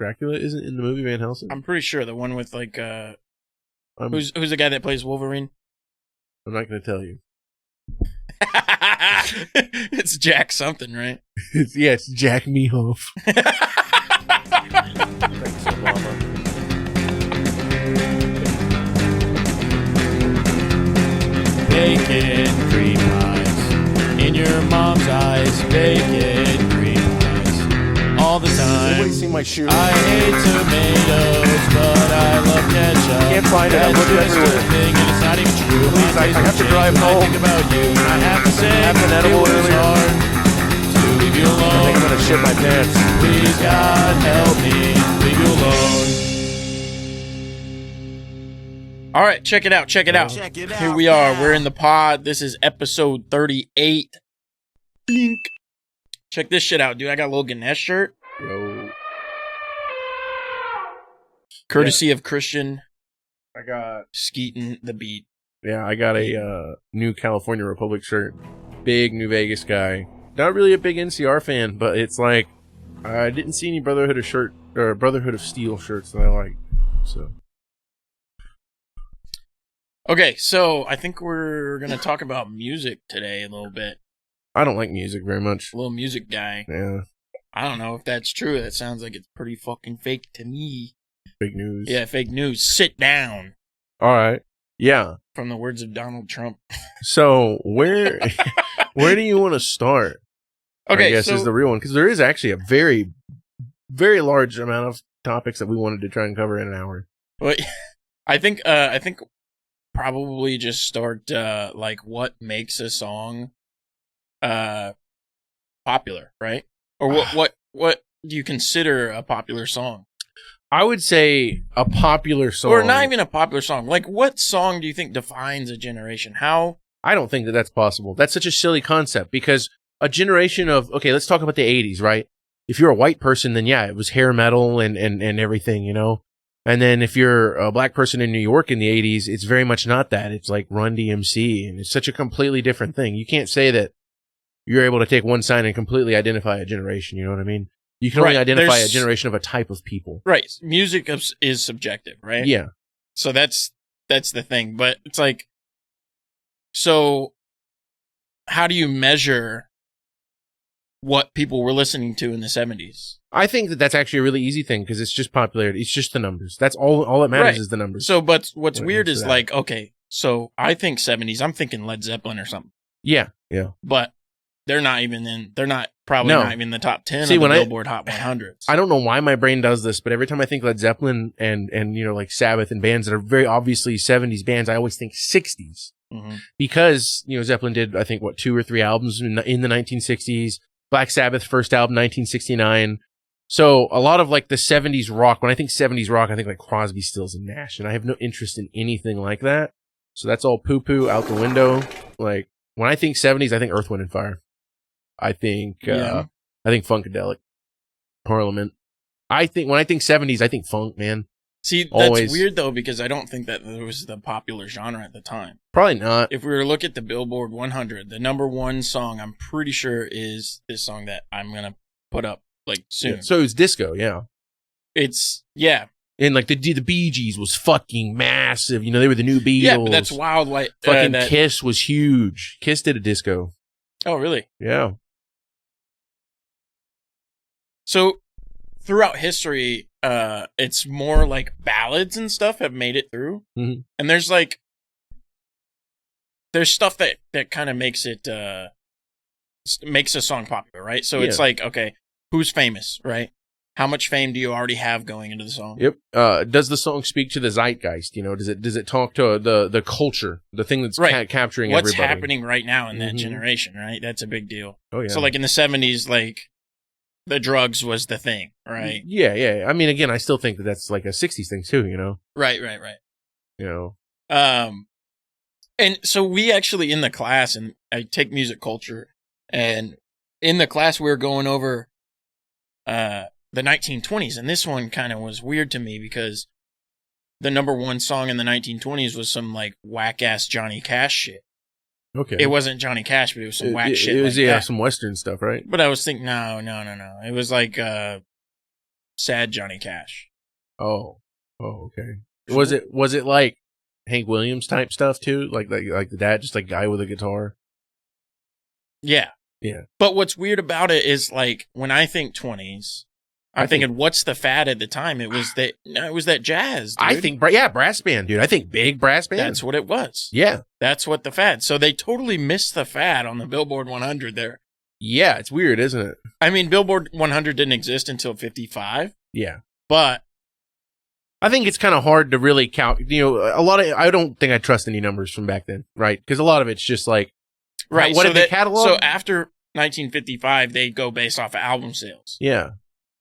Dracula isn't in the movie Van Helsing? I'm pretty sure the one with like who's the guy that plays Wolverine? I'm not going to tell you. It's Jack something, right? It's Jack Mehoff. Thanks, Obama. Bacon cream pies in your mom's eyes. Bacon cream pies all the time. You're wasting my shoe. I hate tomatoes, but I love ketchup. Can't find it. I'm looking That's just everywhere. a thing, and it's not even true. Please, I have to drive When I home. think about you, and I have to say I had an it edible was earlier. hard to leave you I think I'm alone. gonna shit my pants. Please, God, help me leave you alone. All right, check it out. Check it out. Check it Here out we are. now. We're in the pod. This is episode 38. Blink. Check this shit out, dude. I got a little Ganesh shirt, Yo, courtesy of Christian I got Skeeton the Beat. I got a new California Republic shirt. Big New Vegas guy. Not really a big NCR fan, but it's like I didn't see any Brotherhood of Steel shirts that I like. So Okay, so I think we're gonna talk about music today a little bit. I don't like music very much. A little music guy. Yeah, I don't know if that's true. That sounds like it's pretty fucking fake to me. big news. Yeah, fake news. Sit down. All right. Yeah. From the words of Donald Trump. So where do you want to start? Okay, I guess so is the real one, because there is actually a very, very large amount of topics that we wanted to try and cover in an hour. well, I think probably just start like what makes a song popular, right? Or what do you consider a popular song? I would say a popular song, Or not even a popular song. Like what song do you think defines a generation? How? I don't think that that's possible. That's such a silly concept, because a generation of, okay, let's talk about the 80s, right? If you're a white person, then yeah, it was hair metal and everything, you know? And then if you're a black person in New York in the 80s, it's very much not that. It's like Run DMC, and it's such a completely different thing. You can't say that you're able to take one sign and completely identify a generation, you know what I mean? You can only Right, identify a there's- generation of a type of people. Right. Music is subjective, right? Yeah. So that's the thing. But it's like, so how do you measure what people were listening to in the 70s? I think that that's actually a really easy thing, because it's just popularity. It's just the numbers. That's all that matters Right. is the numbers. So, but what's When it weird comes is to that. like, okay, so I think 70s, I'm thinking Led Zeppelin or something, Yeah. but they're probably No. not even in the top 10 See, of the when I- Billboard Hot 100s. I don't know why my brain does this, but every time I think Led Zeppelin and you know, like Sabbath and bands that are very obviously 70s bands, I always think 60s. Mhm. Because, you know, Zeppelin did, I think, 2 or 3 albums in the 1960s. Black Sabbath, first album, 1969. So a lot of like the 70s rock, when I think 70s rock, I think like Crosby, Stills, and Nash, and I have no interest in anything like that. So that's all poo-poo out the window. Like, when I think 70s, I think Earth, Wind, and Fire. I think, Yeah. I think Funkadelic, Parliament. When I think 70s, I think funk, man. See, that's Always. weird though, because I don't think that it was the popular genre at the time. Probably not. If we were to look at the Billboard 100, the number one song, I'm pretty sure is this song that I'm going to put up like soon. Yeah. So it was disco, yeah. It's, yeah. And like the Bee Gees was fucking massive. You know, they were the new Beatles. Yeah, but that's wild. Like, Fucking Kiss was huge. Kiss did a disco. Oh, really? Yeah. So throughout history, it's more like ballads and stuff have made it through. Mhm. And there's stuff that kind of makes it, makes a song popular, right? So it's Yeah. like, okay, who's famous, right? How much fame do you already have going into the song? Yep. Does the song speak to the zeitgeist? You know, does it talk to the culture, the thing that's Right. capturing What's everybody? happening right now in that Mhm. generation, right? That's a big deal. Oh yeah. So like in the 70s, like the drugs was the thing, right? Yeah. I mean, again, I still think that that's like a 60s thing too. You know. Right. You know. And so we actually in the class, and I take music culture, and in the class we were going over the 1920s, and this one kind of was weird to me because the number one song in the 1920s was some like whack ass Johnny Cash shit. Okay. It wasn't Johnny Cash, but it was some whack shit. It was like that. some Western stuff, right? But I was thinking, no. It was like sad Johnny Cash. Oh, okay. Was it was it like Hank Williams type stuff too? Like the dad, just like guy with a guitar? Yeah. Yeah. But what's weird about it is like when I think 20s, I'm thinking what's the fad at the time? It was that jazz, dude. I think brass band, dude. I think big brass band. That's what it was. Yeah. That's what the fad. So they totally missed the fad on the Billboard 100 there. Yeah, it's weird, isn't it? I mean, Billboard 100 didn't exist until 55, Yeah. but I think it's kind of hard to really count. I don't think I trust any numbers from back then, right? Because a lot of it's just like, right. What so did they catalog? So after 1955, they go based off of album sales. Yeah.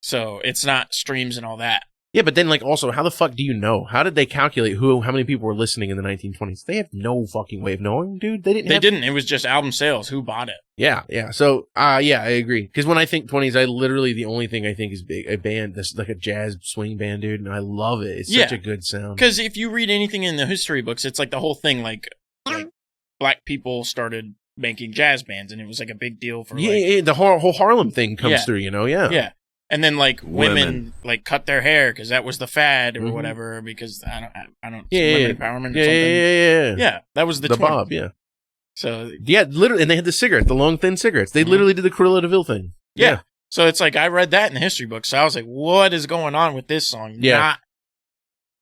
So it's not streams and all that. Yeah, but then like also, how the fuck do you know? How did they calculate how many people were listening in the 1920s? They have no fucking way of knowing, dude. They didn't. It was just album sales. Who bought it? Yeah. So, yeah, I agree. Because when I think 20s, the only thing I think is big, a band that's like a jazz swing band, dude, and I love it. It's such a good sound. Because if you read anything in the history books, it's like the whole thing, like black people started making jazz bands, and it was like a big deal for the whole Harlem thing comes through, yeah. And then like women like cut their hair because that was the fad or whatever. Because I don't women empowerment or something. Yeah, that was the 20s. Bob, yeah. So literally, and they had the cigarettes, the long thin cigarettes. They literally did the Cruella de Vil thing. Yeah. So it's like I read that in the history book, so I was like, "What is going on with this song?" Yeah,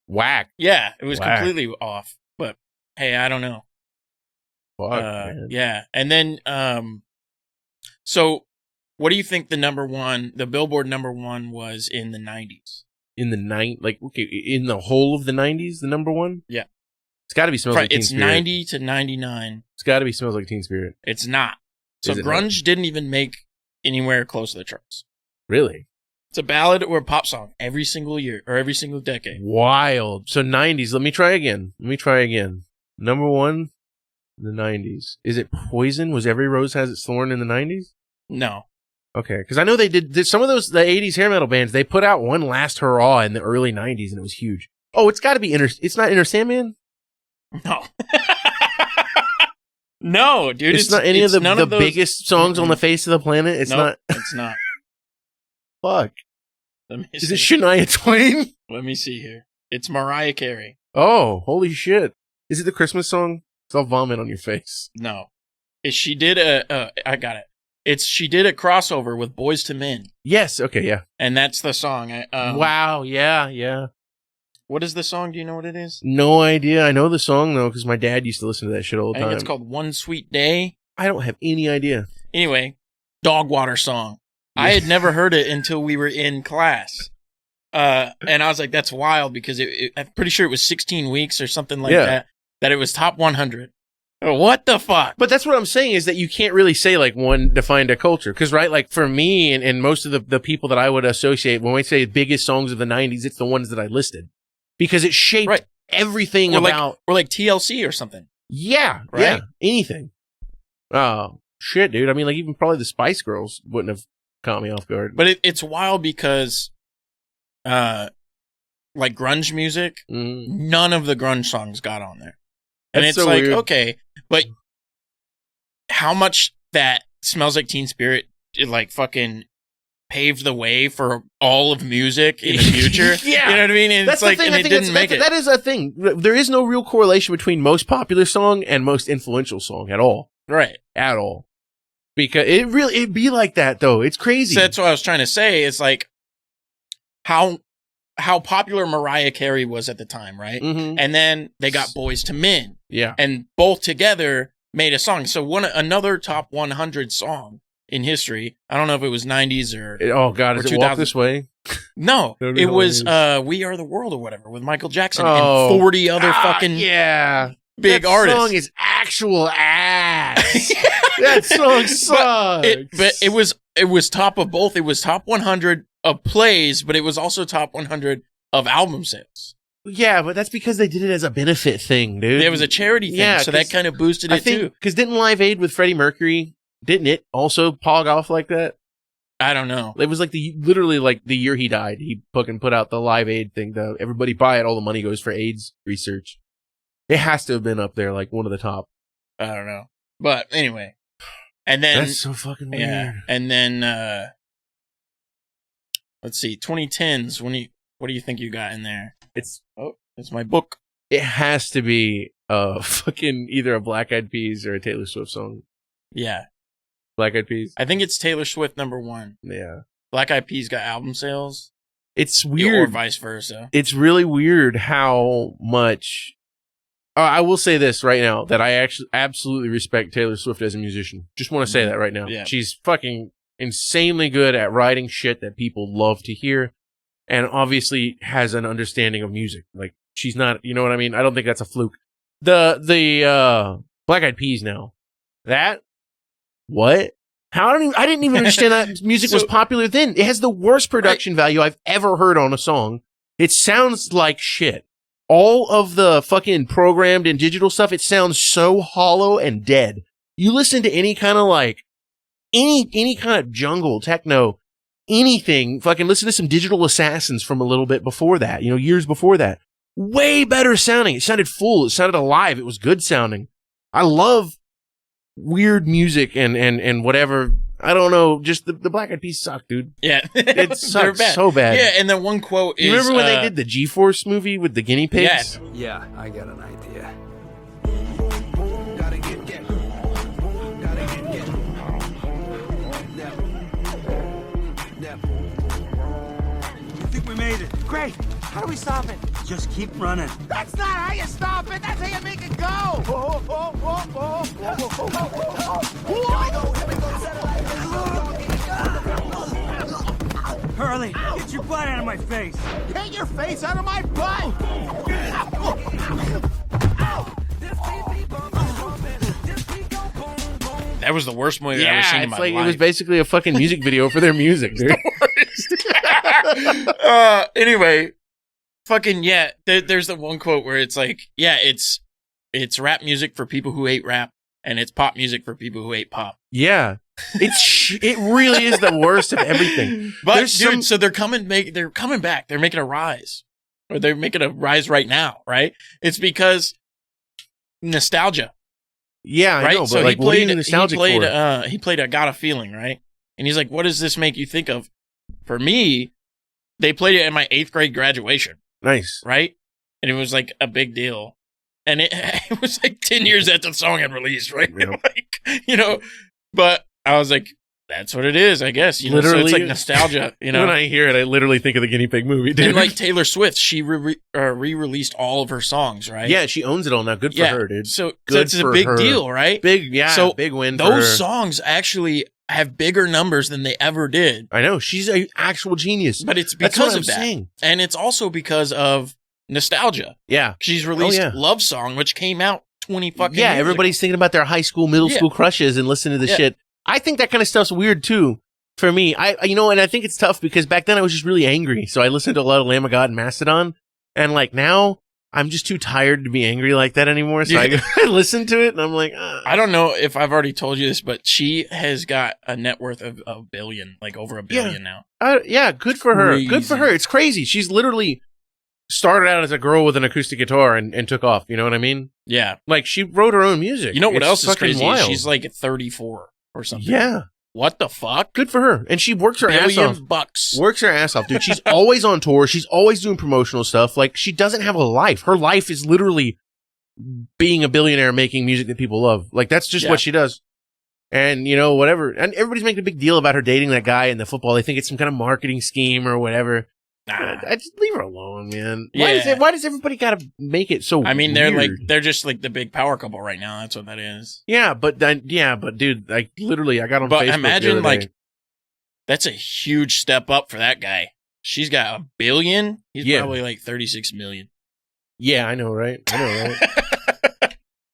whack. Yeah, it was completely off. But hey, I don't know. Fuck, yeah, and then so. What do you think the Billboard number one was in the 90s? In the whole of the 90s, the number one? Yeah. It's got to be Smells Like Teen Spirit. It's 90 to 99. It's got to be Smells Like Teen Spirit. It's not. So grunge didn't even make anywhere close to the charts. Really? It's a ballad or a pop song every single year or every single decade. Wild. So 90s. Let me try again. Number one in the 90s. Is it Poison? Was Every Rose Has Its Thorn in the 90s? No. Okay, because I know they did some of those, the 80s hair metal bands, they put out one last hurrah in the early 90s, and it was huge. Oh, it's got to be it's not Inner Sandman? No. No, dude. It's not any of the biggest songs on the face of the planet? It's not. It's not. Fuck. Is it Shania Twain? Let me see here. It's Mariah Carey. Oh, holy shit. Is it the Christmas song? I'll vomit on your face. No. She did I got it. She did a crossover with Boyz II Men. Yes. Okay. Yeah. And that's the song. Wow. Yeah. What is the song? Do you know what it is? No idea. I know the song though because my dad used to listen to that shit all the time. I think it's called One Sweet Day. I don't have any idea. Anyway, Dog Water song. Yeah. I had never heard it until we were in class. And I was like, that's wild because I'm pretty sure it was 16 weeks or something like that it was top 100. What the fuck? But that's what I'm saying is that you can't really say like one defined a culture. Cause right, like for me and most of the people that I would associate when we say biggest songs of the 90s, it's the ones that I listed because it shaped everything or like TLC or something. Yeah. Right? Yeah. Anything. Oh shit, dude. I mean, like even probably the Spice Girls wouldn't have caught me off guard. But it's wild because, like grunge music, none of the grunge songs got on there. And That's it's so like, weird. okay, but how much that Smells Like Teen Spirit, it like fucking paved the way for all of music in the future. Yeah. You know what I mean? And that's it's like, the thing. and it didn't make it. That is a thing. There is no real correlation between most popular song and most influential song at all. Right. At all. Because it'd be like that though. It's crazy. So that's what I was trying to say. It's like how popular Mariah Carey was at the time, right? Mm-hmm. And then they got Boyz II Men. Yeah. And both together made a song. So another top 100 song in history. I don't know if it was 90s or oh god, is it Walk This Way? No, it was We Are the World or whatever with Michael Jackson and 40 other fucking big artists. That song is actual ass. That song sucks. But it was top of both. It was top 100 of plays, but it was also top 100 of album sales. Yeah, but that's because they did it as a benefit thing, dude. It was a charity thing, so that kind of boosted it too. Because didn't Live Aid with Freddie Mercury, didn't it also pog off like that? I don't know. It was like literally like the year he died, he fucking put out the Live Aid thing. Everybody buy it, all the money goes for AIDS research. It has to have been up there, like one of the top. I don't know. But anyway. And then that's so fucking weird. Yeah. And then let's see, 2010s. What do you think you got in there? It's It's my book. it has to be fucking either a Black Eyed Peas or a Taylor Swift song. Yeah, Black Eyed Peas. I think it's Taylor Swift #1. Yeah. Black Eyed Peas got album sales, It's or weird. vice versa. It's really weird how much. I will say this right now that I actually absolutely respect Taylor Swift as a musician. Just want to say that right now. Yeah. She's fucking insanely good at writing shit that people love to hear, and obviously has an understanding of music. Like she's not, you know what I mean? I don't think that's a fluke. The Black Eyed Peas now. That what? I didn't even understand that music was popular then. It has the worst production value I've ever heard on a song. It sounds like shit. All of the fucking programmed and digital stuff, it sounds so hollow and dead. You listen to any kind of like, any kind of jungle, techno, anything, fucking listen to some Digital Assassins from a little bit before that, years before that. Way better sounding. It sounded full. It sounded alive. It was good sounding. I love weird music and whatever. I don't know. Just the Black Eyed Peas suck, dude. Yeah, It They're sucks bad. so bad. Yeah, and then one quote is, You remember when they did the G-Force movie with the guinea pigs? Yeah, I got an idea. I think we made it. Great. How do we stop it? Just keep running. That's not how you stop it. That's how you make it go. Hurley, get your butt out of my face. Get your face out of my butt. that was the worst movie I've ever seen in it's my like life. it was basically a fucking music video for their music, dude. Anyway, fucking yeah. There's the one quote where it's like, yeah, it's rap music for people who hate rap, and it's pop music for people who hate pop. Yeah. It really is the worst of everything. But There's dude, so they're coming back. They're making a rise, or they're making a rise right now, right? It's because nostalgia, Yeah, I right? know, but So like, what are you nostalgic for? he played "I Got a Feeling," right? And he's like, "What does this make you think of?" For me, they played it at my 8th grade graduation, Nice. right? And it was like a big deal. And it was like 10 years after the song had released, right? Yeah. Like, but I was like, that's what it is, I guess. So it's Literally. like nostalgia, When I hear it, I literally think of the guinea pig movie, dude. And like Taylor Swift, she re-released all of her songs, right? yeah, she owns it all now. Good for her, dude. So Good it's a for big her. deal, right? So big win for her. Those songs actually have bigger numbers than they ever did. I know. She's an actual genius. But it's That's because what I'm of that. saying. And it's also because of nostalgia. Yeah. She's released yeah. Love Song, which came out 20 fucking Yeah, years everybody's thinking about their high school, middle Yeah. school crushes and listening to the Yeah. shit. I think that kind of stuff's weird too. For me, and I think it's tough because back then I was just really angry. So I listened to a lot of Lamb of God and Mastodon. And like now, I'm just too tired to be angry like that anymore. So Yeah. I listen to it and I'm like, I don't know if I've already told you this, but she has got a net worth of a billion, like over $1 billion now. yeah, good for her. Good for Crazy. her. It's crazy. She's literally started out as a girl with an acoustic guitar and took off. You know what I mean? Yeah. Like she wrote her own music. You know what It's else is fucking crazy? wild. She's like 34 or something. Yeah. What the fuck? Good for her. And she works her ass off. $1 billion. Works her ass off, dude. She's always on tour. She's always doing promotional stuff. Like, she doesn't have a life. Her life is literally being a billionaire making music that people love. Like, that's just Yeah. what she does. And, whatever. And everybody's making a big deal about her dating that guy in the football. They think it's some kind of marketing scheme or whatever. Nah. I just leave her alone, man. Yeah. Why does everybody gotta make it so I mean, weird? they're just like the big power couple right now. That's what that is. Yeah, but dude, like, literally, I got on But Facebook imagine, the other like, day. that's a huge step up for that guy. She's got $1 billion. He's Yeah. probably like 36 million. Yeah, I know, right?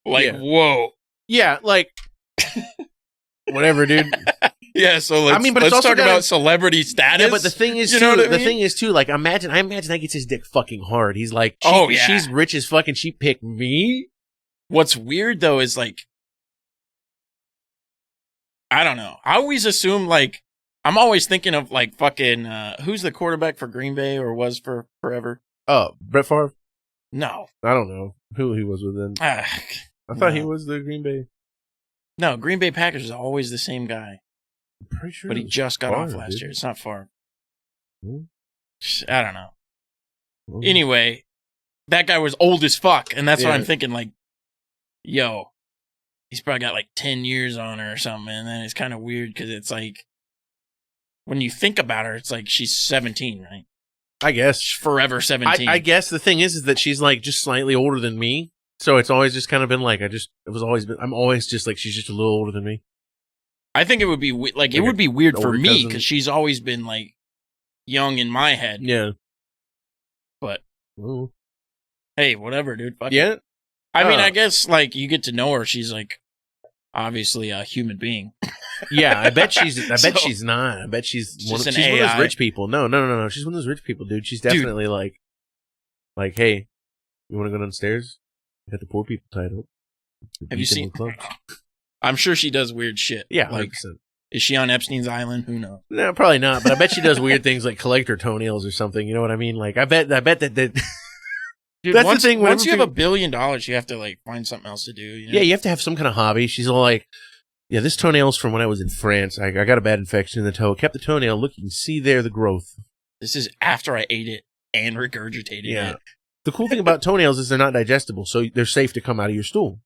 Like, Yeah. whoa. Yeah, like, whatever, dude. Yeah, so I mean, but it's let's also talk gotta- about celebrity status. Yeah, but the thing is, You too, know what I the mean? thing is too, like, I imagine that gets his dick fucking hard. He's like, Oh, yeah. she's rich as fuck and she picked me? What's weird though is like, I don't know. I always assume like, I'm always thinking of like fucking, who's the quarterback for Green Bay or was for forever? Oh, Brett Favre? No. I don't know who he was with then. Ah, I thought he no. was the Green Bay. No, Green Bay Packers is always the same guy, I'm pretty sure but he it was just got off Favre, last dude. year. It's not far. I don't know. Well, Anyway, that guy was old as fuck, and that's what Yeah. I'm thinking. Like, yo, he's probably got like 10 years on her or something, and then it's kind of weird because it's like, when you think about her, it's like she's 17, right? I guess. She's forever 17. I guess the thing is that she's like just slightly older than me. So it's always just kind of been like, I'm always just like, she's just a little older than me. I think it would be it Like would be weird for older me cousin. because she's always been like young in my head. Yeah. But Well, hey, whatever, dude. Fuck it. yeah. I mean, Uh, I guess like you get to know her. She's like obviously a human being. Yeah. I bet she's So- not. I bet she's Just one of an those AI. rich people. No. She's one of those rich people, dude. She's definitely like, hey, you want to go downstairs? I got the poor people tied up. Have you Beat them seen? with clubs. I'm sure she does weird shit. Yeah, like 100%. is she on Epstein's island? Who knows? No, probably not. But I bet she does weird things like collect her toenails or something. You know what I mean? Like, I bet that Dude, That's the once, thing, whenever Once you have $1 people- billion, you have to like find something else to do. You know? Yeah, you have to have some kind of hobby. She's all like, yeah, this toenail's from when I was in France. I got a bad infection in the toe. Kept the toenail. Look, you can see there the growth. This is after I ate it and regurgitated Yeah. it. The cool thing about toenails is they're not digestible, so they're safe to come out of your stool.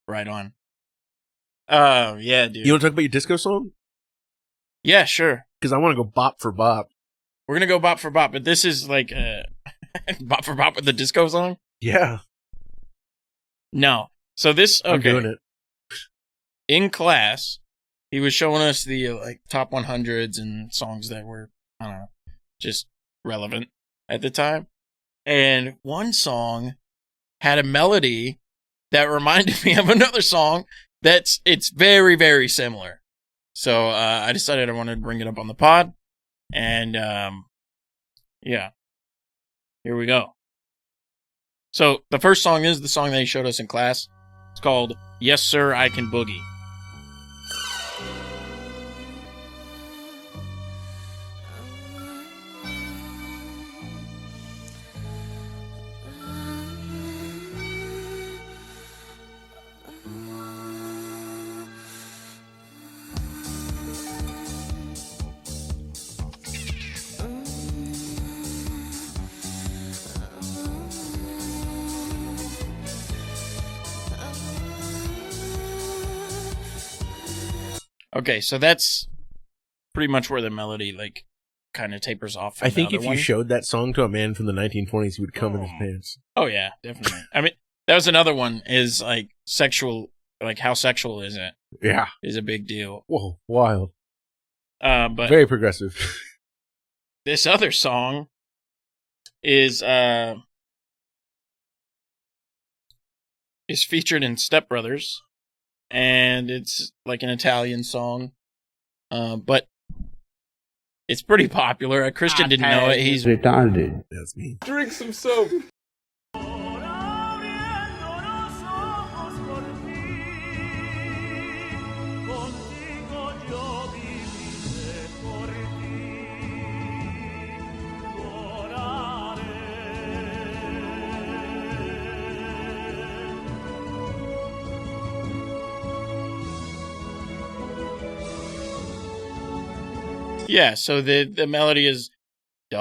Right on. Oh yeah, dude. You want to talk about your disco song? Yeah, sure. Because I want to go bop for bop. We're gonna go bop for bop, but this is like bop for bop with the disco song. Yeah, No. So this I'm okay. doing it. In class, he was showing us the like top 100s and songs that were, I don't know, just relevant at the time. And one song had a melody that reminded me of another song it's very, very similar. So I decided I wanted to bring it up on the pod. And yeah, here we go. So the first song is the song that he showed us in class. It's called Yes Sir, I Can Boogie. Okay, so that's pretty much where the melody like kind of tapers off. From I think the if other you one. showed that song to a man from the 1920s, he would come in his pants. Oh yeah, definitely. I mean, that was another one. Is like sexual, like how sexual is it? Yeah. Is a big deal. Whoa, wild. But Very progressive. this other song is featured in Step Brothers, and it's like an Italian song, but it's pretty popular. Christian didn't know it. He's retarded. That's me. Drink some soap. yeah. So the melody is da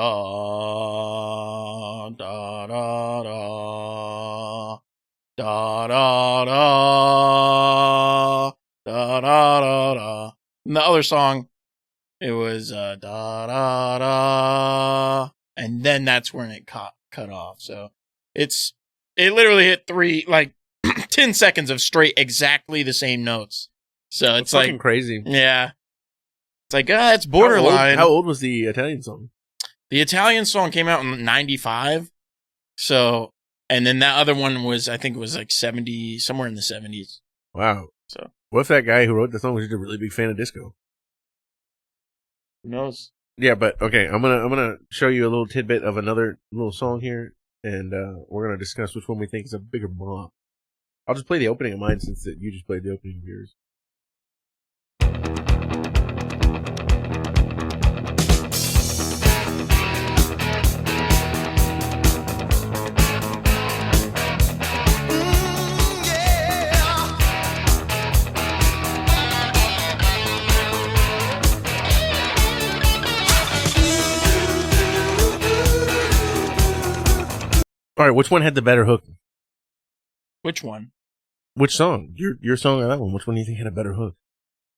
da da da da da da da da da. And the other song, it was da da da, and then that's when it cut off. So it literally hit 10 seconds of straight exactly the same notes. So it's fucking like crazy. yeah, it's like it's borderline. How old was the Italian song? The Italian song came out in 95. So, and then that other one was, I think it was like 70, somewhere in the 70s. Wow. So, What if that guy who wrote the song was just a really big fan of disco? who knows? Yeah, but okay, I'm gonna show you a little tidbit of another little song here, and we're gonna discuss which one we think is a bigger bop. I'll just play the opening of mine since you just played the opening of yours. All right, which one had the better hook? Which one? Which song? Your song or that one? Which one do you think had a better hook?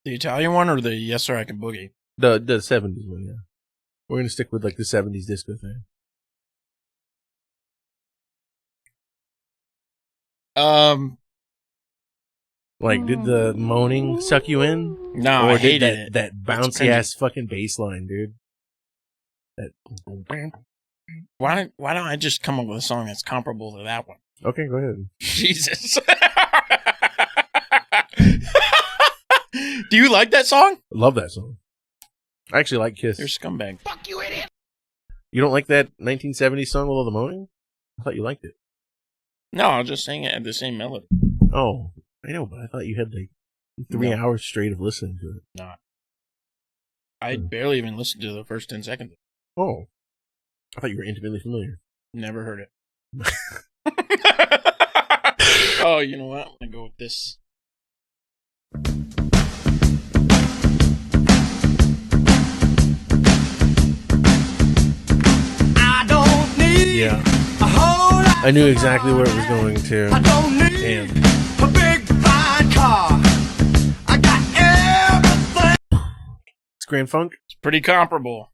The Italian one or the Yes Sir I Can Boogie? The 70s one, yeah. We're gonna stick with like the 70s disco thing. Like, did the moaning suck you in? No, Or I did hated it. that bouncy ass fucking bass line, dude? Why don't I just come up with a song that's comparable to that one? Okay, go ahead. Jesus. Do you like that song? I love that song. I actually like Kiss. You're a scumbag. You don't like that 1970s song with all the moaning? I thought you liked it. No, I was just saying it had the same melody. Oh, I know, but I thought you had like 3 hours straight of listening to it. Nah. I barely even listened to the first 10 seconds. Oh, I thought you were intimately familiar. Never heard it. Oh, you know what? I'm going to go with this. I don't need Yeah, a whole lot. I knew exactly where it was going to. I don't need Damn. a big fine car. I got everything. It's Grand Funk. It's pretty comparable.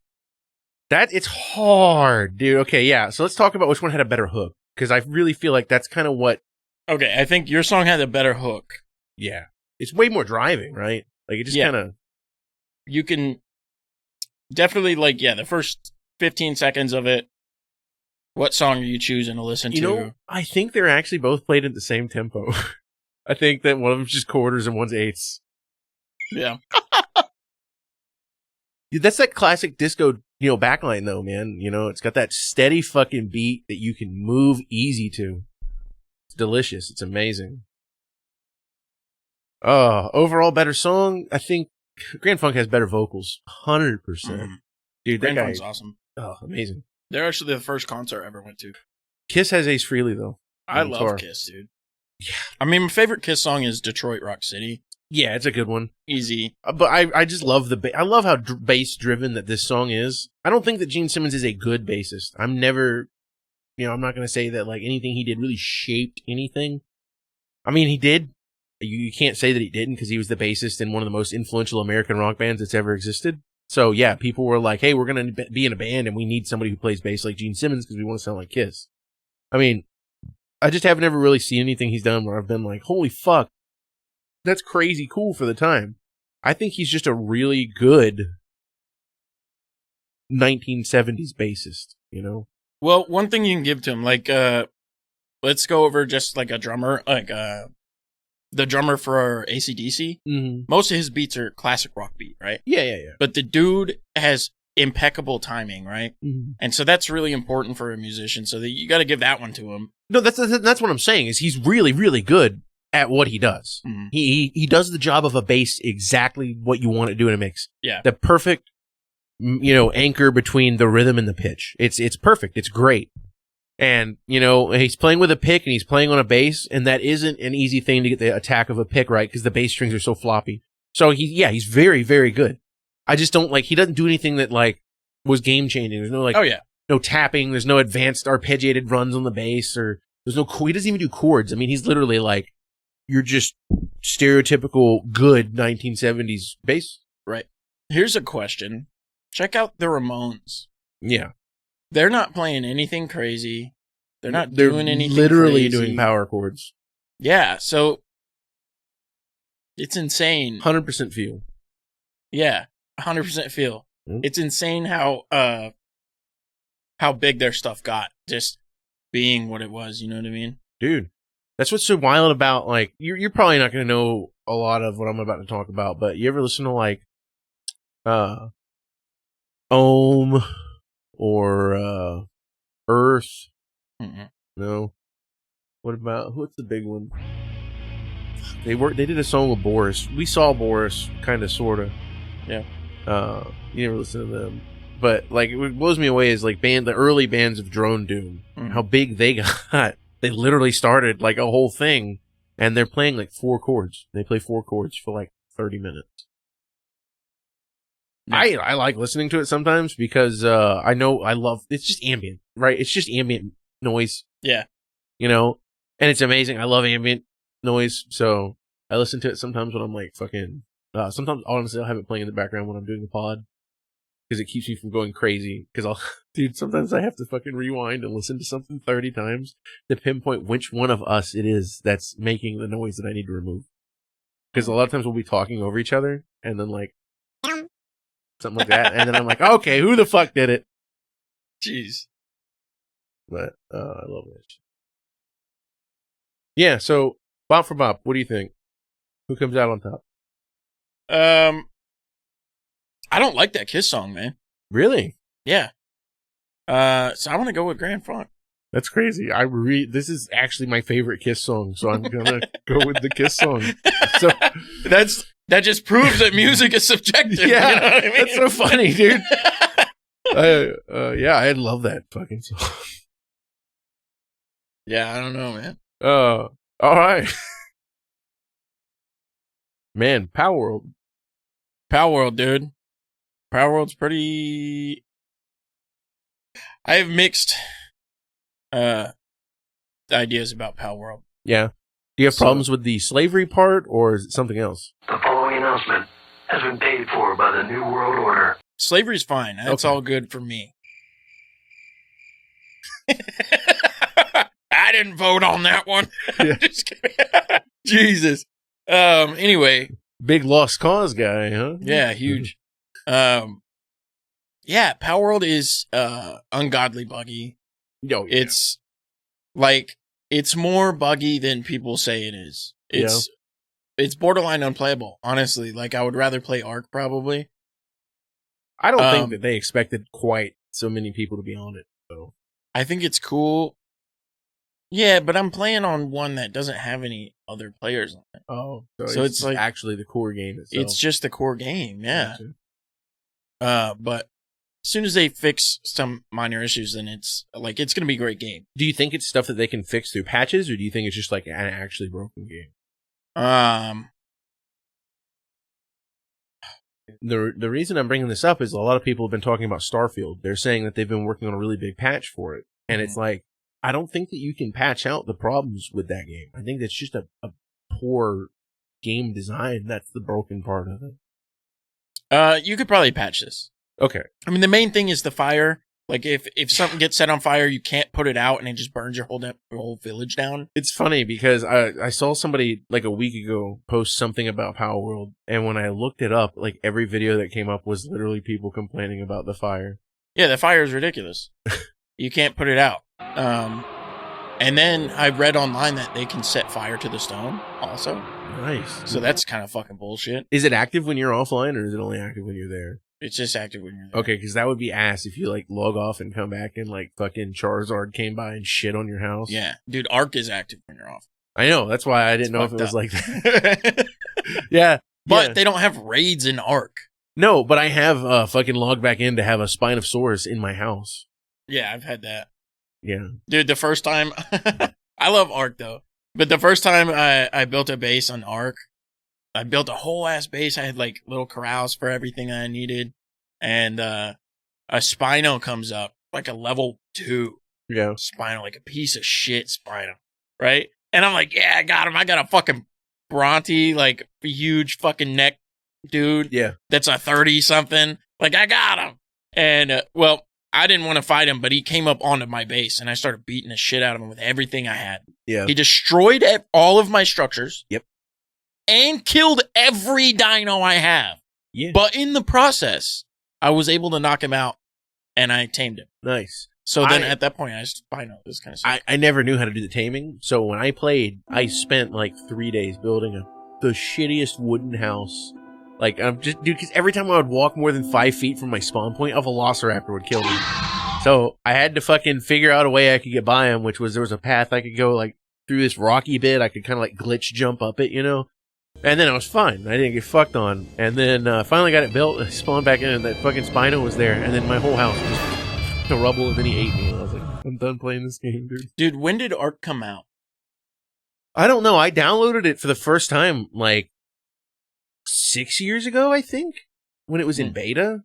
It's hard, dude. Okay, yeah. So let's talk about which one had a better hook, because I really feel like that's kind of what. Okay, I think your song had a better hook. Yeah, it's way more driving, right? Like it just Yeah. kind of. You can definitely, like, yeah, the first 15 seconds of it. What song are you choosing to listen You to? know, I think they're actually both played at the same tempo. I think that one of them's just quarters and one's eighths. Yeah. Dude, that's that classic disco, backline though, man. It's got that steady fucking beat that you can move easy to. It's delicious. It's amazing. Overall better song. I think Grand Funk has better vocals. 100%. Dude, that Grand guy. Funk's awesome. Oh, amazing. They're actually the first concert I ever went to. Kiss has Ace Frehley though. I on love tour. Kiss, dude. Yeah. I mean, my favorite Kiss song is Detroit Rock City. Yeah, it's a good one. Easy. But I just love I love how bass driven that this song is. I don't think that Gene Simmons is a good bassist. I'm never, I'm not going to say that like anything he did really shaped anything. I mean, he did. You can't say that he didn't because he was the bassist in one of the most influential American rock bands that's ever existed. So yeah, people were like, hey, we're going to be in a band and we need somebody who plays bass like Gene Simmons because we want to sound like Kiss. I mean, I just haven't ever really seen anything he's done where I've been like, holy fuck. That's crazy cool for the time. I think he's just a really good 1970s bassist, Well, one thing you can give to him, like, let's go over just like a drummer, like the drummer for AC/DC. Mm-hmm. Most of his beats are classic rock beat, right? Yeah. But the dude has impeccable timing, right? Mm-hmm. And so that's really important for a musician. So that you got to give that one to him. No, that's what I'm saying is he's really, really good at what he does. Mm-hmm. He does the job of a bass exactly what you want to do in a mix. Yeah. The perfect, anchor between the rhythm and the pitch. It's perfect. It's great. And, he's playing with a pick and he's playing on a bass, and that isn't an easy thing to get the attack of a pick right because the bass strings are so floppy. So he's very, very good. I just don't he doesn't do anything that was game changing. There's no Oh yeah. no tapping. There's no advanced arpeggiated runs on the bass, or there's no, he doesn't even do chords. I mean, he's literally you're just stereotypical good 1970s bass. Right. Here's a question. Check out the Ramones. Yeah. They're not playing anything crazy. They're not doing anything literally crazy. doing power chords. Yeah, so it's insane. 100% feel. Yeah, 100% feel. Mm. It's insane how big their stuff got just being what it was, you know what I mean? Dude, that's what's so wild about, you're probably not going to know a lot of what I'm about to talk about, but you ever listen to, Ohm or, Earth? Mm-mm. No. What's the big one? They did a song with Boris. We saw Boris, kind of, sort of. Yeah. You never listen to them. But, what blows me away is, the early bands of Drone Doom, how big they got. They literally started, a whole thing, and they're playing, 4 chords. They play 4 chords for, 30 minutes. Yeah. I like listening to it sometimes because, I know I love, it's just ambient, right? It's just ambient noise. Yeah. You know, and it's amazing. I love ambient noise, so I listen to it sometimes when I'm like fucking. Sometimes honestly, I'll have it playing in the background when I'm doing the pod because it keeps me from going crazy. Because dude, sometimes I have to fucking rewind and listen to something 30 times to pinpoint which one of us it is that's making the noise that I need to remove. Because a lot of times we'll be talking over each other and then like something like that, and then I'm like, okay, who the fuck did it? Jeez. But I love that shit. Yeah, so Bop for Bop, what do you think? Who comes out on top? I don't like that Kiss song, man. Really? Yeah. So I want to go with Grand Funk. That's crazy. This is actually my favorite Kiss song, so I'm gonna go with the Kiss song. So that just proves that music is subjective. yeah, you know what I mean? that's so funny, dude. Yeah, I love that fucking song. Yeah, I don't know, man. All right, man. Power World, dude. Power World's pretty. I have mixed ideas about Power World. Yeah. Do you have problems with the slavery part, or is it something else? The following announcement has been paid for by the New World Order. Slavery's fine. That's Okay. all good for me. I didn't vote on that one. Yeah. Just kidding. Jesus. Anyway, Big Lost Cause guy, huh? yeah, huge. Yeah, Power World is ungodly buggy. Yo, It's like it's more buggy than people say it is. It's borderline unplayable, honestly. Like I would rather play Ark probably. I don't think that they expected quite so many people to be on it, though. I think it's cool. Yeah, but I'm playing on one that doesn't have any other players on it. Oh, So it's like- actually the core game itself. It's just the core game, yeah. Gotcha. But as soon as they fix some minor issues, then it's going to be a great game. Do you think it's stuff that they can fix through patches, or do you think it's just like an actually broken game? The reason I'm bringing this up is a lot of people have been talking about Starfield. They're saying that they've been working on a really big patch for it. And it's like, I don't think that you can patch out the problems with that game. I think that's just a poor game design. That's the broken part of it. You could probably patch this. Okay. I mean, the main thing is the fire. Like, if something gets set on fire, you can't put it out, and it just burns your whole village down. It's funny because I saw somebody like a week ago post something about Power World, and when I looked it up, like every video that came up was literally people complaining about the fire. Yeah, the fire is ridiculous. You can't put it out. And then I read online that they can set fire to the stone also. Nice. So that's kind of fucking bullshit. Is it active when you're offline, or is it only active when you're there? It's just active when you're there. Okay, because that would be ass if you like log off and come back and like fucking Charizard came by and shit on your house. Yeah. Dude, Ark is active when you're off. I know. That's why I didn't know if it was like that. Yeah. But yeah. they don't have raids in Ark. No, but I have fucking logged back in to have a Spine of Swords in my house. Yeah, I've had that. Yeah. Dude, the first time I love Ark though. But the first time I built a base on Ark, I built a whole ass base. I had like little corrals for everything I needed. And a Spino comes up, like a level 2 Yeah. Spino, like a piece of shit Spino. Right? And I'm like, yeah, I got him. I got a fucking Bronte, like huge fucking neck dude. Yeah. That's a 30 something. Like, I got him. And, well, I didn't want to fight him, but he came up onto my base and I started beating the shit out of him with everything I had. Yeah. He destroyed all of my structures. Yep. And killed every dino I have. Yeah. But in the process, I was able to knock him out and I tamed him. Nice. So then I- at that point, I just, I know this kind of stuff. I never knew how to do the taming, so when I played, I spent like 3 days building the shittiest wooden house. Like, I'm just, dude, because every time I would walk more than 5 feet from my spawn point, a velociraptor would kill me. So I had to fucking figure out a way I could get by him, which was there was a path I could go like through this rocky bit. I could kind of like glitch jump up it, you know? And then I was fine. I didn't get fucked on. And then finally got it built, I spawned back in, and that fucking Spino was there. And then my whole house was to rubble, and then he ate me. And I was like, I'm done playing this game, dude. Dude, when did Ark come out? I don't know. I downloaded it for the first time like 6 years ago, I think, when it was in beta.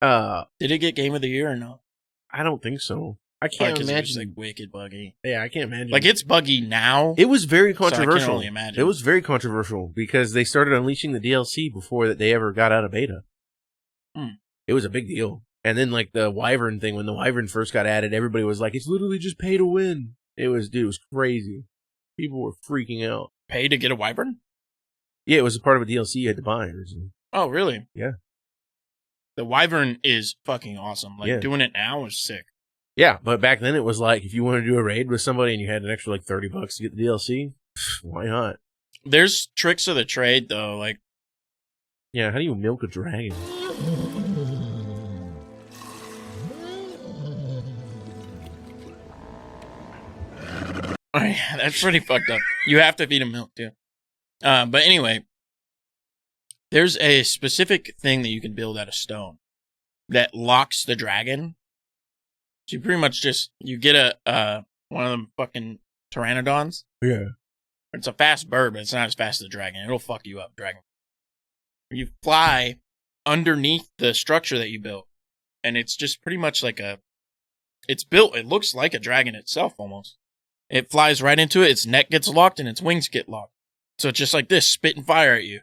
Did it get Game of the Year or no? I don't think so. I can't It was, imagine. like, wicked buggy. Yeah, I can't imagine. Like, it's buggy now. it was very So I can controversial. only imagine. It was very controversial because they started unleashing the DLC before that they ever got out of beta. It was a big deal. And then like the Wyvern thing, when the Wyvern first got added, everybody was like, "It's literally just pay to win." It was crazy. People were freaking out. Pay to get a wyvern? Yeah, it was a part of a DLC you had to buy originally. Oh, really? Yeah. The wyvern is fucking awesome. Like, Yeah. doing it now is sick. Yeah, but back then it was like if you wanted to do a raid with somebody and you had an extra like $30 to get the DLC, why not? There's tricks of the trade, though. Like, Yeah, how do you milk a dragon? that's pretty fucked up. You have to feed him milk, too. But anyway, there's a specific thing that you can build out of stone that locks the dragon. So you pretty much you get a one of them fucking pteranodons. Yeah. It's a fast bird, but it's not as fast as a dragon. It'll fuck you up, dragon. You fly underneath the structure that you built, and it's just pretty much like it's built, it looks like a dragon itself almost. It flies right into it, its neck gets locked, and its wings get locked. So it's just like this, spitting fire at you.